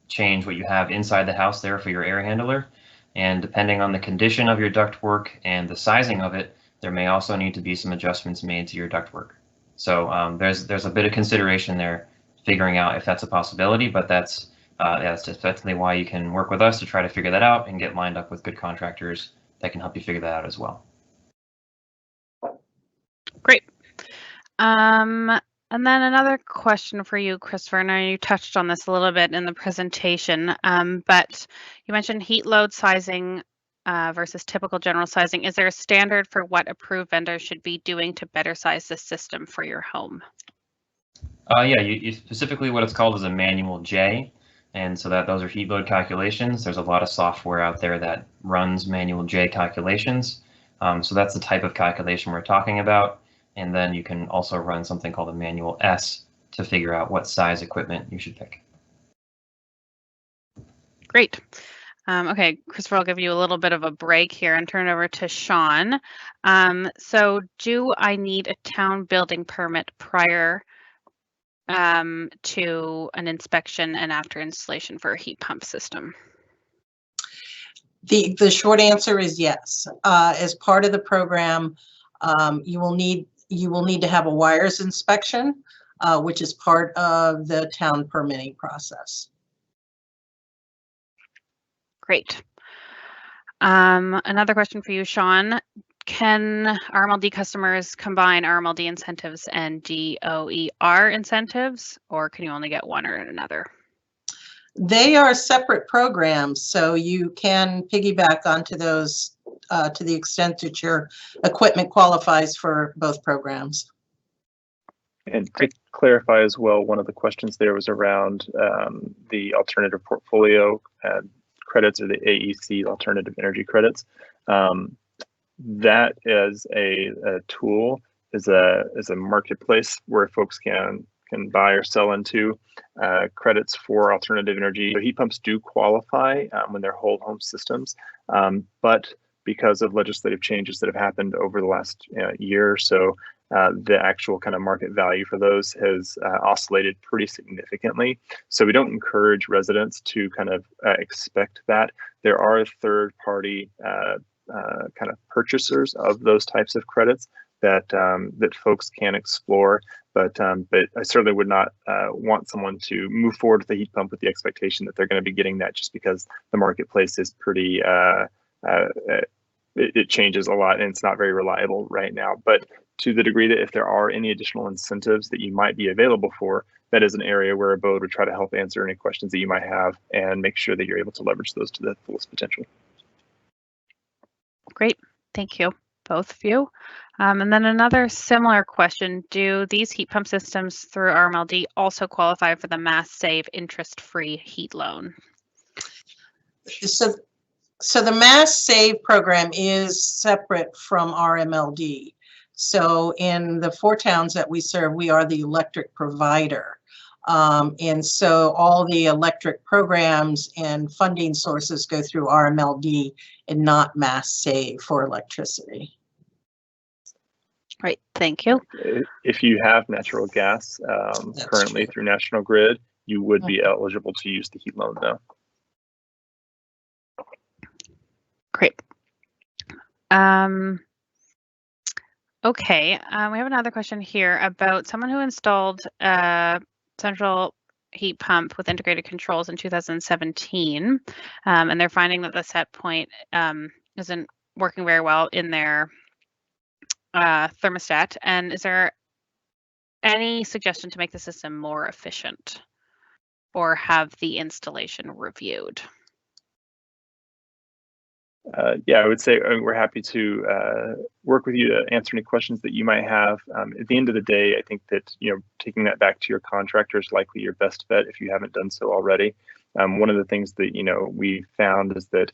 change what you have inside the house there for your air handler. And depending on the condition of your ductwork and the sizing of it, there may also need to be some adjustments made to your ductwork. So there's a bit of consideration there, figuring out if that's a possibility, but that's definitely why you can work with us to try to figure that out and get lined up with good contractors that can help you figure that out as well.
Great. And then another question for you, Christopher. I know you touched on this a little bit in the presentation, but you mentioned heat load sizing versus typical general sizing. Is there a standard for what approved vendors should be doing to better size the system for your home?
Yeah, you specifically what it's called is a manual J. And so those are heat load calculations. There's a lot of software out there that runs manual J calculations. So that's the type of calculation we're talking about. And then you can also run something called a manual S to figure out what size equipment you should pick.
Great. Okay, Christopher, I'll give you a little bit of a break here and turn it over to Sean. So do I need a town building permit prior to an inspection and after installation for a heat pump system?
The short answer is yes. As part of the program, you will need to have a wires inspection, which is part of the town permitting process.
Great. Another question for you, Sean. Can RMLD customers combine RMLD incentives and DOER incentives, or can you only get one or another?
They are separate programs, so you can piggyback onto those to the extent that your equipment qualifies for both programs.
And to clarify as well, one of the questions there was around the alternative portfolio credits, or the AEC, alternative energy credits. That is a tool, is a marketplace where folks can buy or sell into credits for alternative energy. So heat pumps do qualify when they're whole home systems, but because of legislative changes that have happened over the last year or so, the actual kind of market value for those has oscillated pretty significantly. So we don't encourage residents to kind of expect that. There are third-party kind of purchasers of those types of credits that folks can explore, but I certainly would not want someone to move forward with a heat pump with the expectation that they're going to be getting that just because the marketplace is pretty it changes a lot and it's not very reliable right now. But to the degree that if there are any additional incentives that you might be available for, that is an area where Abode would try to help answer any questions that you might have and make sure that you're able to leverage those to the fullest potential.
Great, thank you, both of you. And then another similar question, do these heat pump systems through RMLD also qualify for the Mass Save interest-free heat loan?
So the Mass Save program is separate from RMLD. So in the 4 towns that we serve, we are the electric provider. And so all the electric programs and funding sources go through RMLD and not Mass Save for electricity.
Great, thank you.
If you have natural gas currently
true.
through National Grid, you would be eligible to use the heat loan though.
Great. Okay, we have another question here about someone who installed a central heat pump with integrated controls in 2017, and they're finding that the set point isn't working very well in their thermostat. And is there any suggestion to make the system more efficient or have the installation reviewed?
Yeah, I would say we're happy to work with you to answer any questions that you might have. At the end of the day, I think that taking that back to your contractor is likely your best bet if you haven't done so already. One of the things that we found is that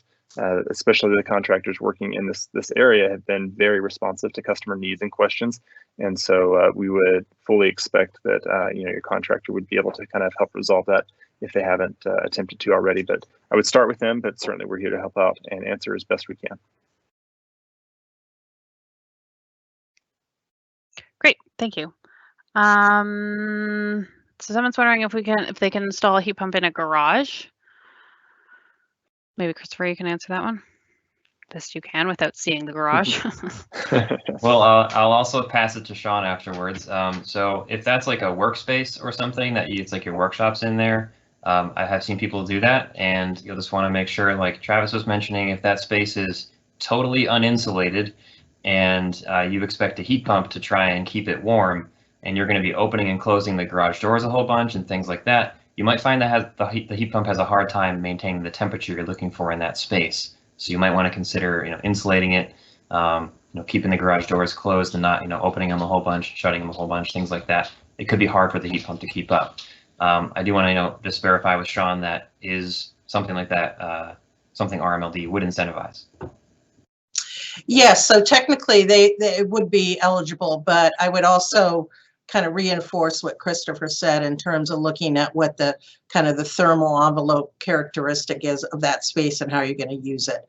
especially the contractors working in this area have been very responsive to customer needs and questions, and so we would fully expect that your contractor would be able to kind of help resolve that if they haven't attempted to already. But I would start with them, but certainly we're here to help out and answer as best we can.
Great, thank you. So someone's wondering if they can install a heat pump in a garage. Maybe Christopher, you can answer that one. Best you can without seeing the garage.
Well, I'll also pass it to Sean afterwards. So if that's like a workspace or something that it's like your workshop's in there, I have seen people do that, and you'll just want to make sure, like Travis was mentioning, if that space is totally uninsulated and you expect a heat pump to try and keep it warm, and you're going to be opening and closing the garage doors a whole bunch and things like that, you might find that the heat pump has a hard time maintaining the temperature you're looking for in that space. So you might want to consider, insulating it, keeping the garage doors closed and not, opening them a whole bunch, shutting them a whole bunch, things like that. It could be hard for the heat pump to keep up. I do want to just verify with Sean that is something like that, something RMLD would incentivize.
Yes, so technically they would be eligible, but I would also kind of reinforce what Christopher said in terms of looking at what the kind of the thermal envelope characteristic is of that space and how you're going to use it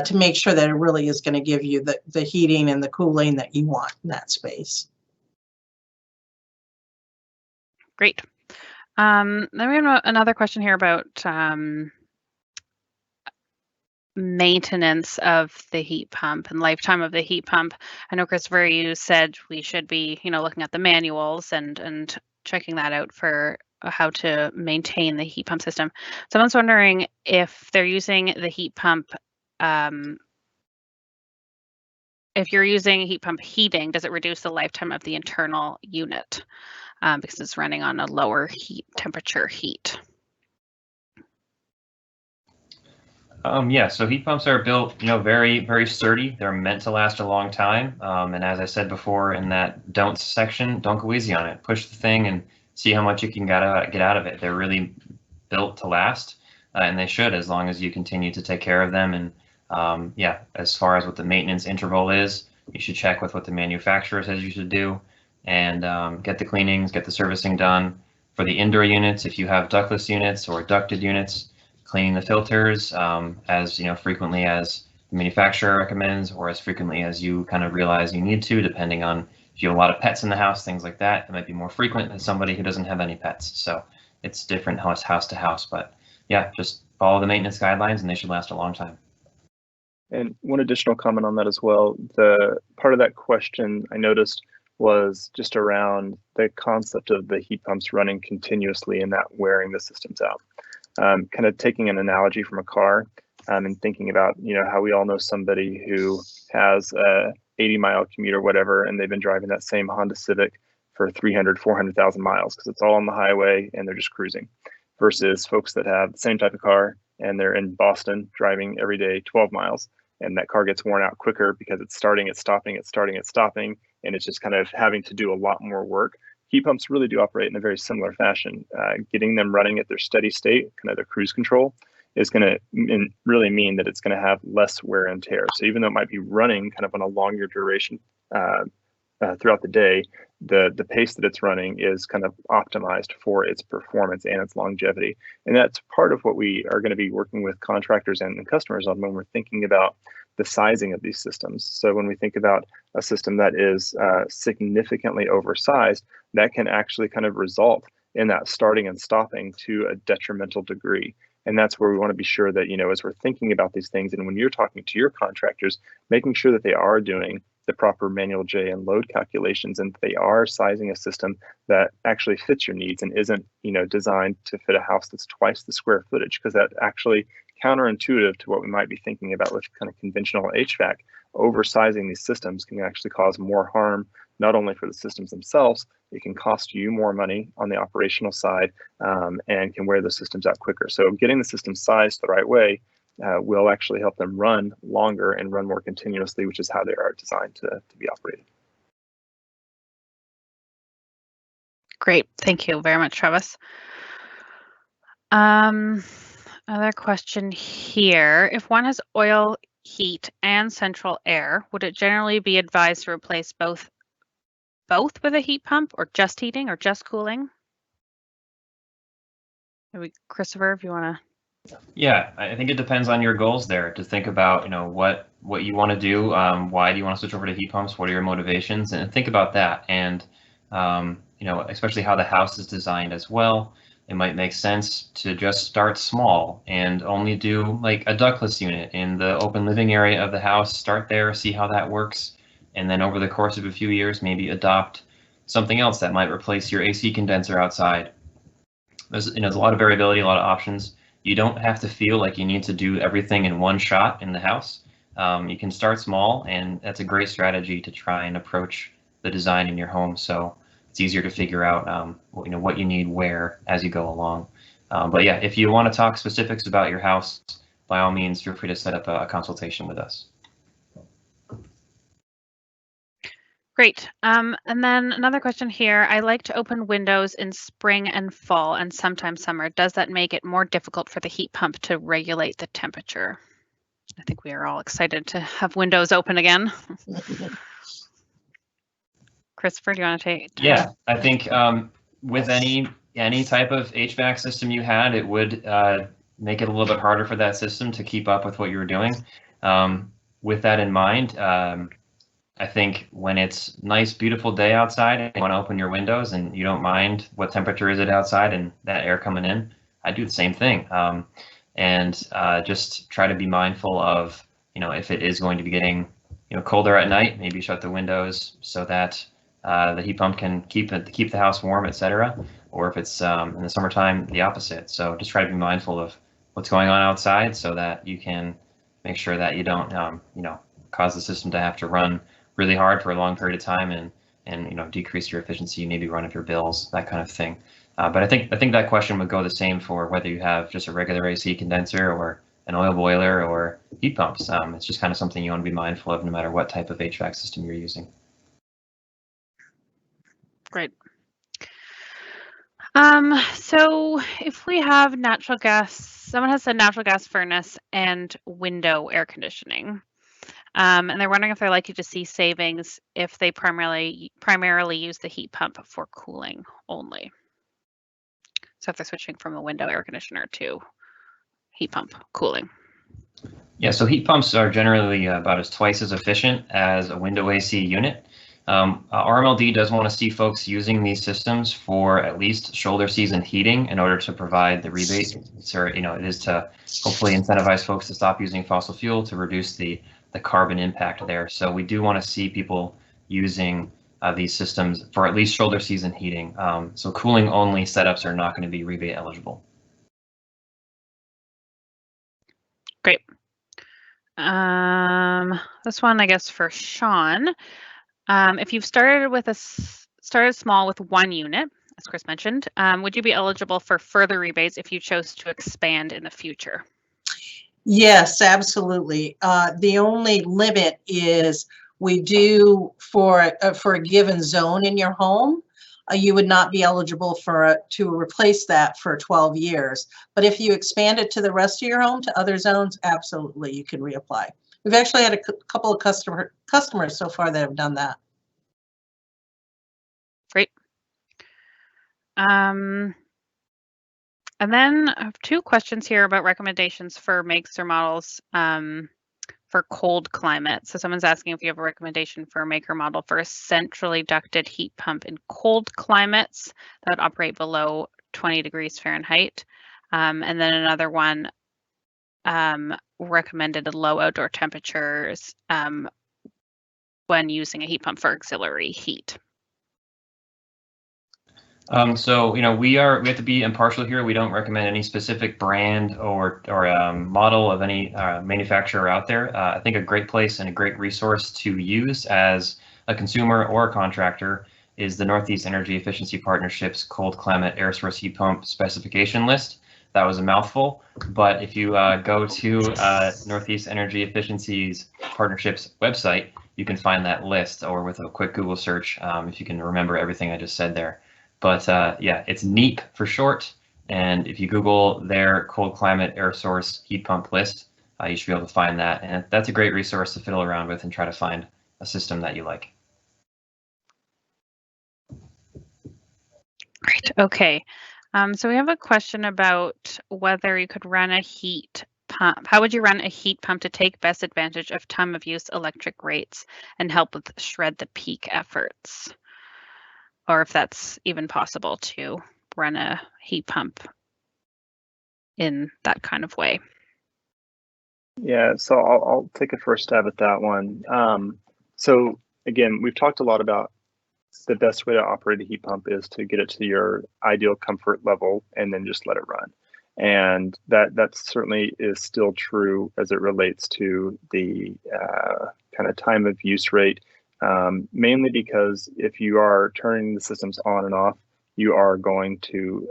to make sure that it really is going to give you the heating and the cooling that you want in that space.
Great. Then we have another question here about maintenance of the heat pump and lifetime of the heat pump. I know, Christopher, you said we should be, looking at the manuals and checking that out for how to maintain the heat pump system. Someone's wondering if they're using the heat pump, if you're using heat pump heating, does it reduce the lifetime of the internal unit because it's running on a lower temperature heat?
Yeah, so heat pumps are built, very, very sturdy. They're meant to last a long time. And as I said before in that don'ts section, don't go easy on it. Push the thing and see how much you can get out of it. They're really built to last, and they should, as long as you continue to take care of them. And yeah, as far as what the maintenance interval is, you should check with what the manufacturer says you should do, and get the cleanings, get the servicing done. For the indoor units, if you have ductless units or ducted units, cleaning the filters as frequently as the manufacturer recommends, or as frequently as you kind of realize you need to, depending on if you have a lot of pets in the house, things like that. It might be more frequent than somebody who doesn't have any pets. So it's different house to house, but yeah, just follow the maintenance guidelines and they should last a long time.
And one additional comment on that as well, the part of that question I noticed was just around the concept of the heat pumps running continuously and not wearing the systems out. Kind of taking an analogy from a car and thinking about, how we all know somebody who has a 80-mile commute or whatever, and they've been driving that same Honda Civic for 300, 400,000 miles because it's all on the highway and they're just cruising, versus folks that have the same type of car and they're in Boston driving every day 12 miles and that car gets worn out quicker because it's starting, it's stopping, it's starting, it's stopping, and it's just kind of having to do a lot more work. Heat pumps really do operate in a very similar fashion. Getting them running at their steady state, kind of their cruise control, is going to really mean that it's going to have less wear and tear. So even though it might be running kind of on a longer duration throughout the day, the pace that it's running is kind of optimized for its performance and its longevity. And that's part of what we are going to be working with contractors and customers on when we're thinking about the sizing of these systems. So when we think about a system that is significantly oversized, that can actually kind of result in that starting and stopping to a detrimental degree. And that's where we want to be sure that, as we're thinking about these things, and when you're talking to your contractors, making sure that they are doing the proper manual J and load calculations, and they are sizing a system that actually fits your needs and isn't, designed to fit a house that's twice the square footage, because that actually counterintuitive to what we might be thinking about with kind of conventional HVAC. Oversizing these systems can actually cause more harm, not only for the systems themselves, it can cost you more money on the operational side, and can wear the systems out quicker. So getting the system sized the right way will actually help them run longer and run more continuously, which is how they are designed to be operated.
Great, thank you very much, Travis. Another question here. If one has oil, heat, and central air, would it generally be advised to replace both with a heat pump, or just heating, or just cooling? Maybe Christopher, if you want to.
Yeah, I think it depends on your goals there, to think about, what you want to do. Why do you want to switch over to heat pumps? What are your motivations? And think about that. And, especially how the house is designed as well. It might make sense to just start small and only do like a ductless unit in the open living area of the house. Start there, see how that works. And then over the course of a few years, maybe adopt something else that might replace your AC condenser outside. There's a lot of variability, a lot of options. You don't have to feel like you need to do everything in one shot in the house. You can start small, and that's a great strategy to try and approach the design in your home. So it's easier to figure out what you need where as you go along. But yeah, if you want to talk specifics about your house, by all means, feel free to set up a consultation with us.
Great. And then another question here. I like to open windows in spring and fall and sometimes summer. Does that make it more difficult for the heat pump to regulate the temperature? I think we are all excited to have windows open again. Christopher, do you want to take?
Yeah, I think with any type of HVAC system you had, it would make it a little bit harder for that system to keep up with what you were doing. With that in mind, I think when it's nice, beautiful day outside and you want to open your windows and you don't mind what temperature is it outside and that air coming in, I do the same thing. And just try to be mindful of, if it is going to be getting, colder at night, maybe shut the windows so that the heat pump can keep the house warm, etc. Or if it's in the summertime, the opposite. So just try to be mindful of what's going on outside so that you can make sure that you don't, cause the system to have to run really hard for a long period of time and decrease your efficiency, maybe run up your bills, that kind of thing. But I think that question would go the same for whether you have just a regular AC condenser or an oil boiler or heat pumps. It's just kind of something you want to be mindful of no matter what type of HVAC system you're using.
Great. So if we have natural gas, someone has a natural gas furnace and window air conditioning, and they're wondering if they're likely to see savings if they primarily use the heat pump for cooling only. So if they're switching from a window air conditioner to heat pump cooling.
Yeah, so heat pumps are generally about twice as efficient as a window AC unit. RMLD does want to see folks using these systems for at least shoulder season heating in order to provide the rebate. So, it is to hopefully incentivize folks to stop using fossil fuel to reduce the carbon impact there. So we do want to see people using these systems for at least shoulder season heating. So cooling only setups are not going to be rebate eligible.
Great. This one, I guess, for Sean. If you've started small with one unit, as Chris mentioned, would you be eligible for further rebates if you chose to expand in the future?
Yes, absolutely. The only limit is we do for a given zone in your home, you would not be eligible to replace that for 12 years. But if you expand it to the rest of your home to other zones, absolutely, you can reapply. We've actually had a couple of customers so far that have done that.
Great. And then I have two questions here about recommendations for makes or models for cold climate. So someone's asking if you have a recommendation for a make or model for a centrally ducted heat pump in cold climates that would operate below 20 degrees Fahrenheit. And then another one recommended low outdoor temperatures when using a heat pump for auxiliary heat.
So, we have to be impartial here. We don't recommend any specific brand or model of any manufacturer out there. I think a great place and a great resource to use as a consumer or a contractor is the Northeast Energy Efficiency Partnership's cold climate air source heat pump specification list. That was a mouthful, but if you go to Northeast Energy Efficiency's partnership's website, you can find that list, or with a quick Google search, if you can remember everything I just said there. But yeah, it's NEEP for short. And if you Google their cold climate air source heat pump list, you should be able to find that. And that's a great resource to fiddle around with and try to find a system that you like.
Great. Okay. So we have a question about whether you could run a heat pump. How would you run a heat pump to take best advantage of time of use electric rates and help with shred the peak efforts? Or if that's even possible to run a heat pump in that kind of way.
Yeah, so I'll take a first stab at that one. So again, we've talked a lot about the best way to operate a heat pump is to get it to your ideal comfort level and then just let it run. And that certainly is still true as it relates to the kind of time of use rate. Mainly because if you are turning the systems on and off, you are going to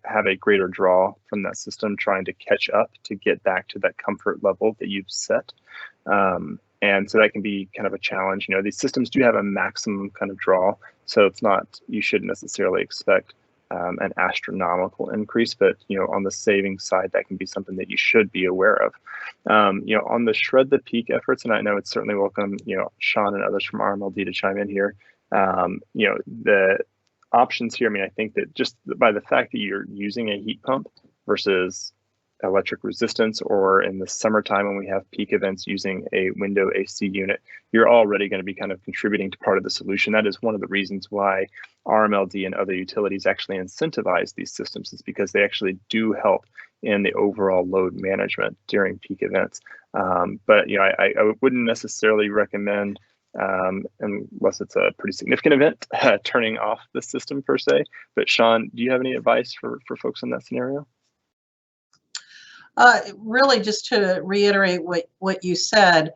have a greater draw from that system trying to catch up to get back to that comfort level that you've set. And so that can be kind of a challenge. These systems do have a maximum kind of draw, so it's not, you shouldn't necessarily expect an astronomical increase, but on the saving side, that can be something that you should be aware of. On the shred the peak efforts, and I know it's certainly welcome, Sean and others from RMLD to chime in here. The options here, I think that just by the fact that you're using a heat pump versus electric resistance, or in the summertime when we have peak events using a window AC unit, you're already going to be kind of contributing to part of the solution. That is one of the reasons why RMLD and other utilities actually incentivize these systems, is because they actually do help in the overall load management during peak events. But I wouldn't necessarily recommend, unless it's a pretty significant event, turning off the system per se. But Sean, do you have any advice for folks in that scenario?
Really, just to reiterate what you said,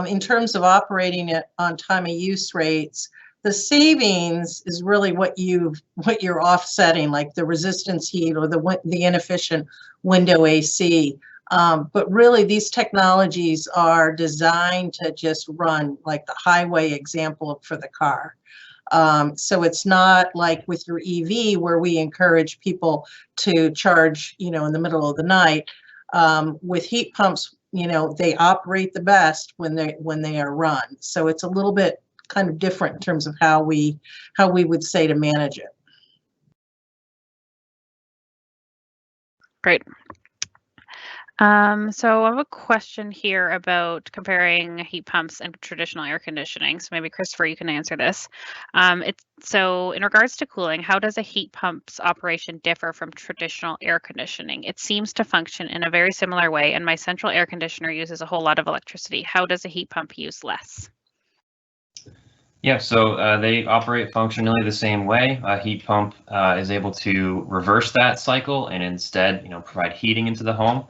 in terms of operating it on time of use rates, the savings is really what you're offsetting, like the resistance heat or the inefficient window AC. But really, these technologies are designed to just run like the highway example for the car. So it's not like with your EV where we encourage people to charge, in the middle of the night. With heat pumps, they operate the best when they are run. So it's a little bit kind of different in terms of how we would say to manage it.
Great. So I have a question here about comparing heat pumps and traditional air conditioning. So maybe Christopher, you can answer this. So in regards to cooling, how does a heat pump's operation differ from traditional air conditioning? It seems to function in a very similar way, and my central air conditioner uses a whole lot of electricity. How does a heat pump use less?
Yeah, so they operate functionally the same way. A heat pump is able to reverse that cycle and instead, provide heating into the home.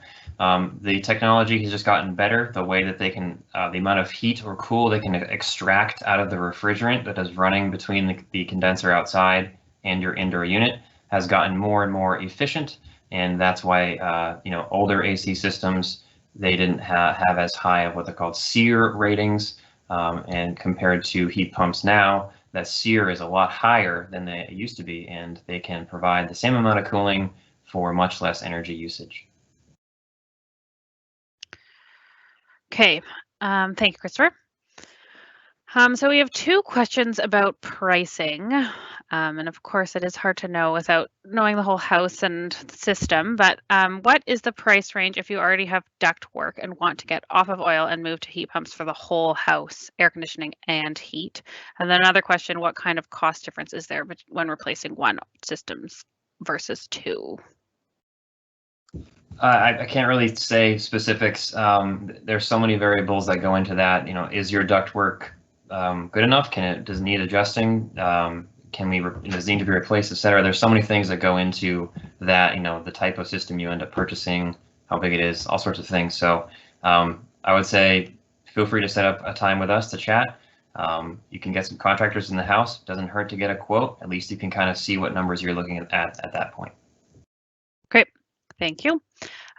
The technology has just gotten better. The way that they can, the amount of heat or cool they can extract out of the refrigerant that is running between the condenser outside and your indoor unit has gotten more and more efficient. And that's why, older AC systems they didn't have as high of what they're called SEER ratings. And compared to heat pumps now, that SEER is a lot higher than they used to be, and they can provide the same amount of cooling for much less energy usage.
Okay, thank you, Christopher. So we have two questions about pricing. And of course, it is hard to know without knowing the whole house and system, but what is the price range if you already have duct work and want to get off of oil and move to heat pumps for the whole house, air conditioning and heat? And then another question, what kind of cost difference is there when replacing one systems versus two?
I can't really say specifics. There's so many variables that go into that. You know, is your ductwork good enough? Does it need adjusting? Does it need to be replaced, etc.? There's so many things that go into that. You know, the type of system you end up purchasing, how big it is, all sorts of things. So I would say feel free to set up a time with us to chat. You can get some contractors in the house. Doesn't hurt to get a quote. At least you can kind of see what numbers you're looking at that point.
Great, thank you.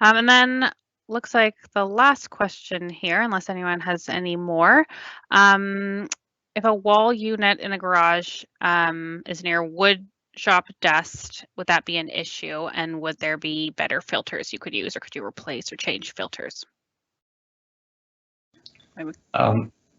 And then looks like the last question here, unless anyone has any more. If a wall unit in a garage is near wood shop dust, would that be an issue? And would there be better filters you could use, or could you replace or change filters?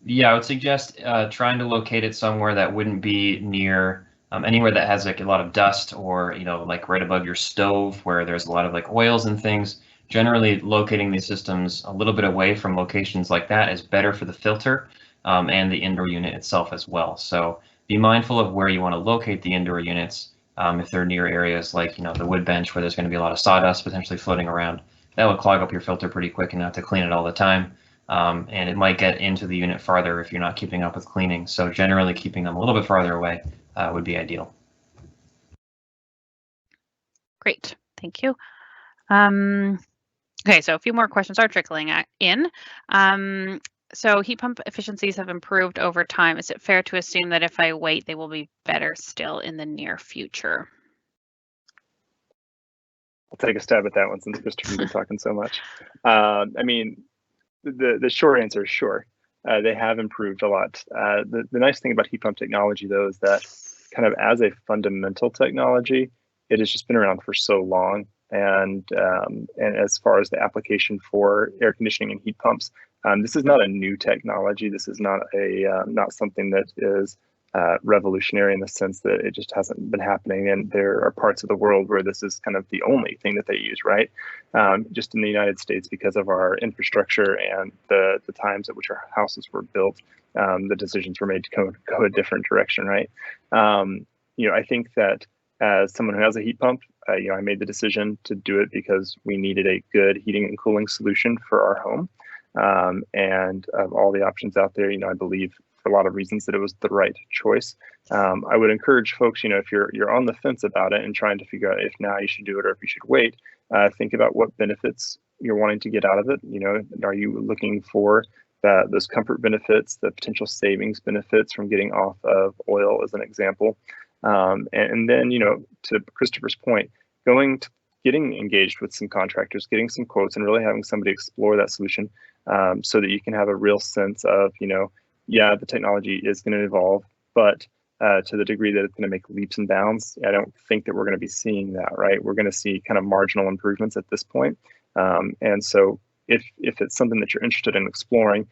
Yeah, I would suggest trying to locate it somewhere that wouldn't be near anywhere that has like a lot of dust, or like right above your stove where there's a lot of like oils and things. Generally, locating these systems a little bit away from locations like that is better for the filter and the indoor unit itself as well. So be mindful of where you want to locate the indoor units. If they're near areas like the wood bench where there's going to be a lot of sawdust potentially floating around, that will clog up your filter pretty quick, and you have to clean it all the time. And it might get into the unit farther if you're not keeping up with cleaning. So generally, keeping them a little bit farther away would be ideal.
Great, thank you. Okay, so a few more questions are trickling in. So heat pump efficiencies have improved over time. Is it fair to assume that if I wait, they will be better still in the near future?
I'll take a stab at that one since Christopher's been talking so much. I mean, the short answer is sure. They have improved a lot. The nice thing about heat pump technology, though, is that kind of as a fundamental technology, it has just been around for so long. And as far as the application for air conditioning and heat pumps, this is not a new technology. This is not something that is revolutionary in the sense that it just hasn't been happening. And there are parts of the world where this is kind of the only thing that they use, right? Just in the United States, because of our infrastructure and the times at which our houses were built, the decisions were made to go a different direction, right? I think that as someone who has a heat pump, I made the decision to do it because we needed a good heating and cooling solution for our home. And of all the options out there, I believe for a lot of reasons that it was the right choice. I would encourage folks, if you're on the fence about it and trying to figure out if now you should do it or if you should wait, think about what benefits you're wanting to get out of it. Are you looking for those comfort benefits, the potential savings benefits from getting off of oil, as an example? And then, to Christopher's point, getting engaged with some contractors, getting some quotes, and really having somebody explore that solution so that you can have a real sense of, yeah, the technology is going to evolve, but to the degree that it's going to make leaps and bounds, I don't think that we're going to be seeing that, right? We're going to see kind of marginal improvements at this point. And so if it's something that you're interested in exploring,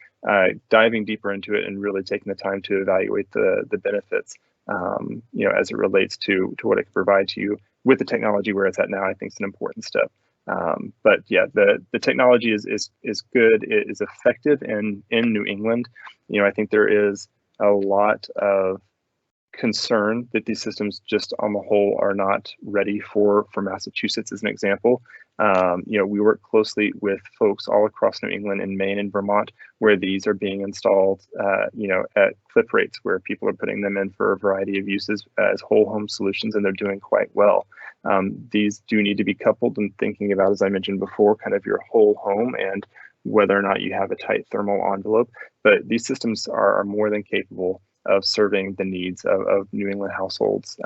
diving deeper into it and really taking the time to evaluate the benefits, as it relates to what it can provide to you with the technology where it's at now, I think it's an important step. But yeah, the technology is good. It is effective in New England. I think there is a lot of concern that these systems just on the whole are not ready for Massachusetts, as an example. We work closely with folks all across New England and Maine and Vermont, where these are being installed, at clip rates, where people are putting them in for a variety of uses as whole home solutions, and they're doing quite well. These do need to be coupled and thinking about, as I mentioned before, kind of your whole home and whether or not you have a tight thermal envelope. But these systems are more than capable of serving the needs of New England households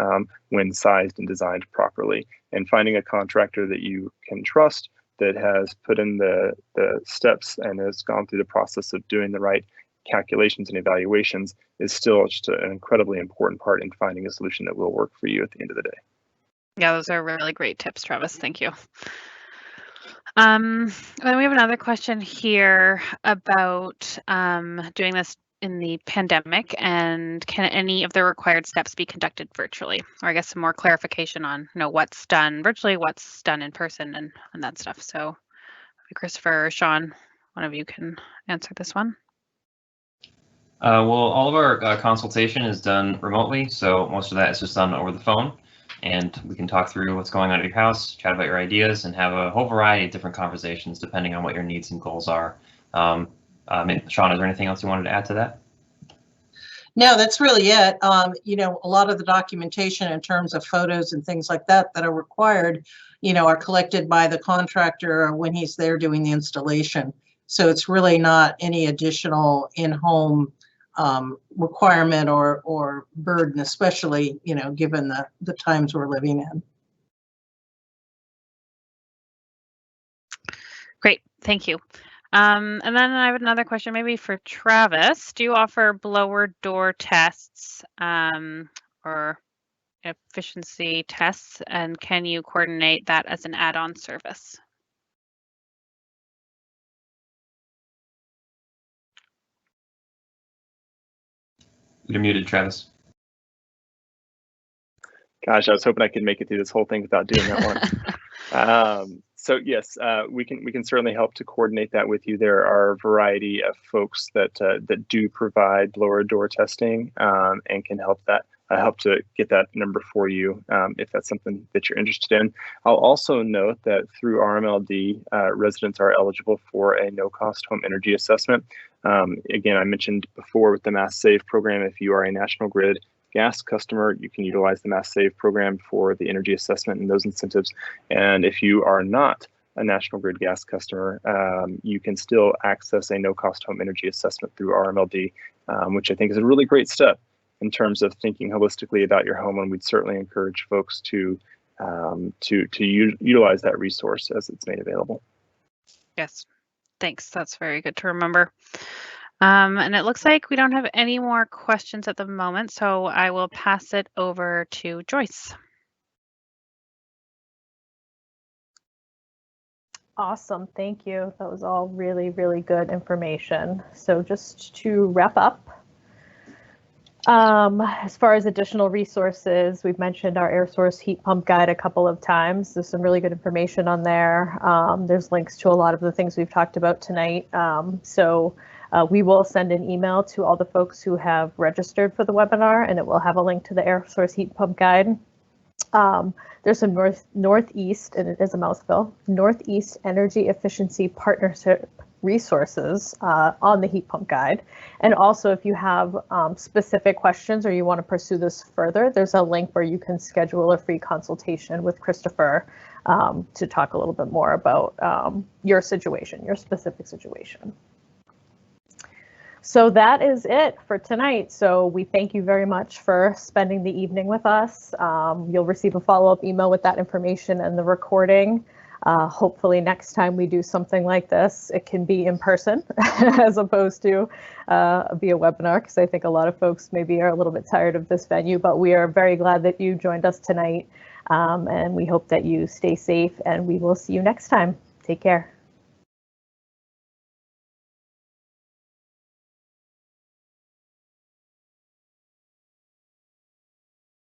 when sized and designed properly. And finding a contractor that you can trust, that has put in the steps and has gone through the process of doing the right calculations and evaluations is still just an incredibly important part in finding a solution that will work for you at the end of the day.
Yeah, those are really great tips, Travis. Thank you. Then we have another question here about doing this in the pandemic, and can any of the required steps be conducted virtually? Or I guess some more clarification on what's done virtually, what's done in person, and that stuff. So Christopher or Sean, one of you can answer this one.
Well, all of our consultation is done remotely, so most of that is just done over the phone, and we can talk through what's going on at your house, chat about your ideas, and have a whole variety of different conversations depending on what your needs and goals are. Sean, is there anything else you wanted to add to that?
No, that's really it. You know, a lot of the documentation in terms of photos and things like that that are required, you know, are collected by the contractor when he's there doing the installation. So it's really not any additional in-home requirement or burden, especially, you know, given the times we're living in.
Great, thank you. And then I have another question, maybe for Travis. Do you offer blower door tests or efficiency tests, and can you coordinate that as an add-on service?
You're muted, Travis.
Gosh, I was hoping I could make it through this whole thing without doing that one. So yes, we can certainly help to coordinate that with you. There are a variety of folks that do provide blower door testing and can help to get that number for you if that's something that you're interested in. I'll also note that through RMLD, residents are eligible for a no-cost home energy assessment. Again, I mentioned before with the Mass Save program, if you are a National Grid gas customer, you can utilize the Mass Save program for the energy assessment and those incentives. And if you are not a National Grid gas customer, you can still access a no-cost home energy assessment through RMLD, which I think is a really great step in terms of thinking holistically about your home. And we'd certainly encourage folks to utilize that resource as it's made available.
Yes, thanks. That's very good to remember. And it looks like we don't have any more questions at the moment, so I will pass it over to Joyce.
Awesome, thank you. That was all really, really good information. So just to wrap up, as far as additional resources, we've mentioned our air source heat pump guide a couple of times. There's some really good information on there. There's links to a lot of the things we've talked about tonight. We will send an email to all the folks who have registered for the webinar, and it will have a link to the air source heat pump guide. There's some Northeast, and it is a mouthful, Northeast Energy Efficiency Partnership resources on the heat pump guide. And also, if you have specific questions or you want to pursue this further, there's a link where you can schedule a free consultation with Christopher to talk a little bit more about your situation, your specific situation. So that is it for tonight. So we thank you very much for spending the evening with us. You'll receive a follow-up email with that information and the recording. Hopefully next time we do something like this, it can be in person as opposed to via webinar, because I think a lot of folks maybe are a little bit tired of this venue, but we are very glad that you joined us tonight, and we hope that you stay safe, and we will see you next time. Take care.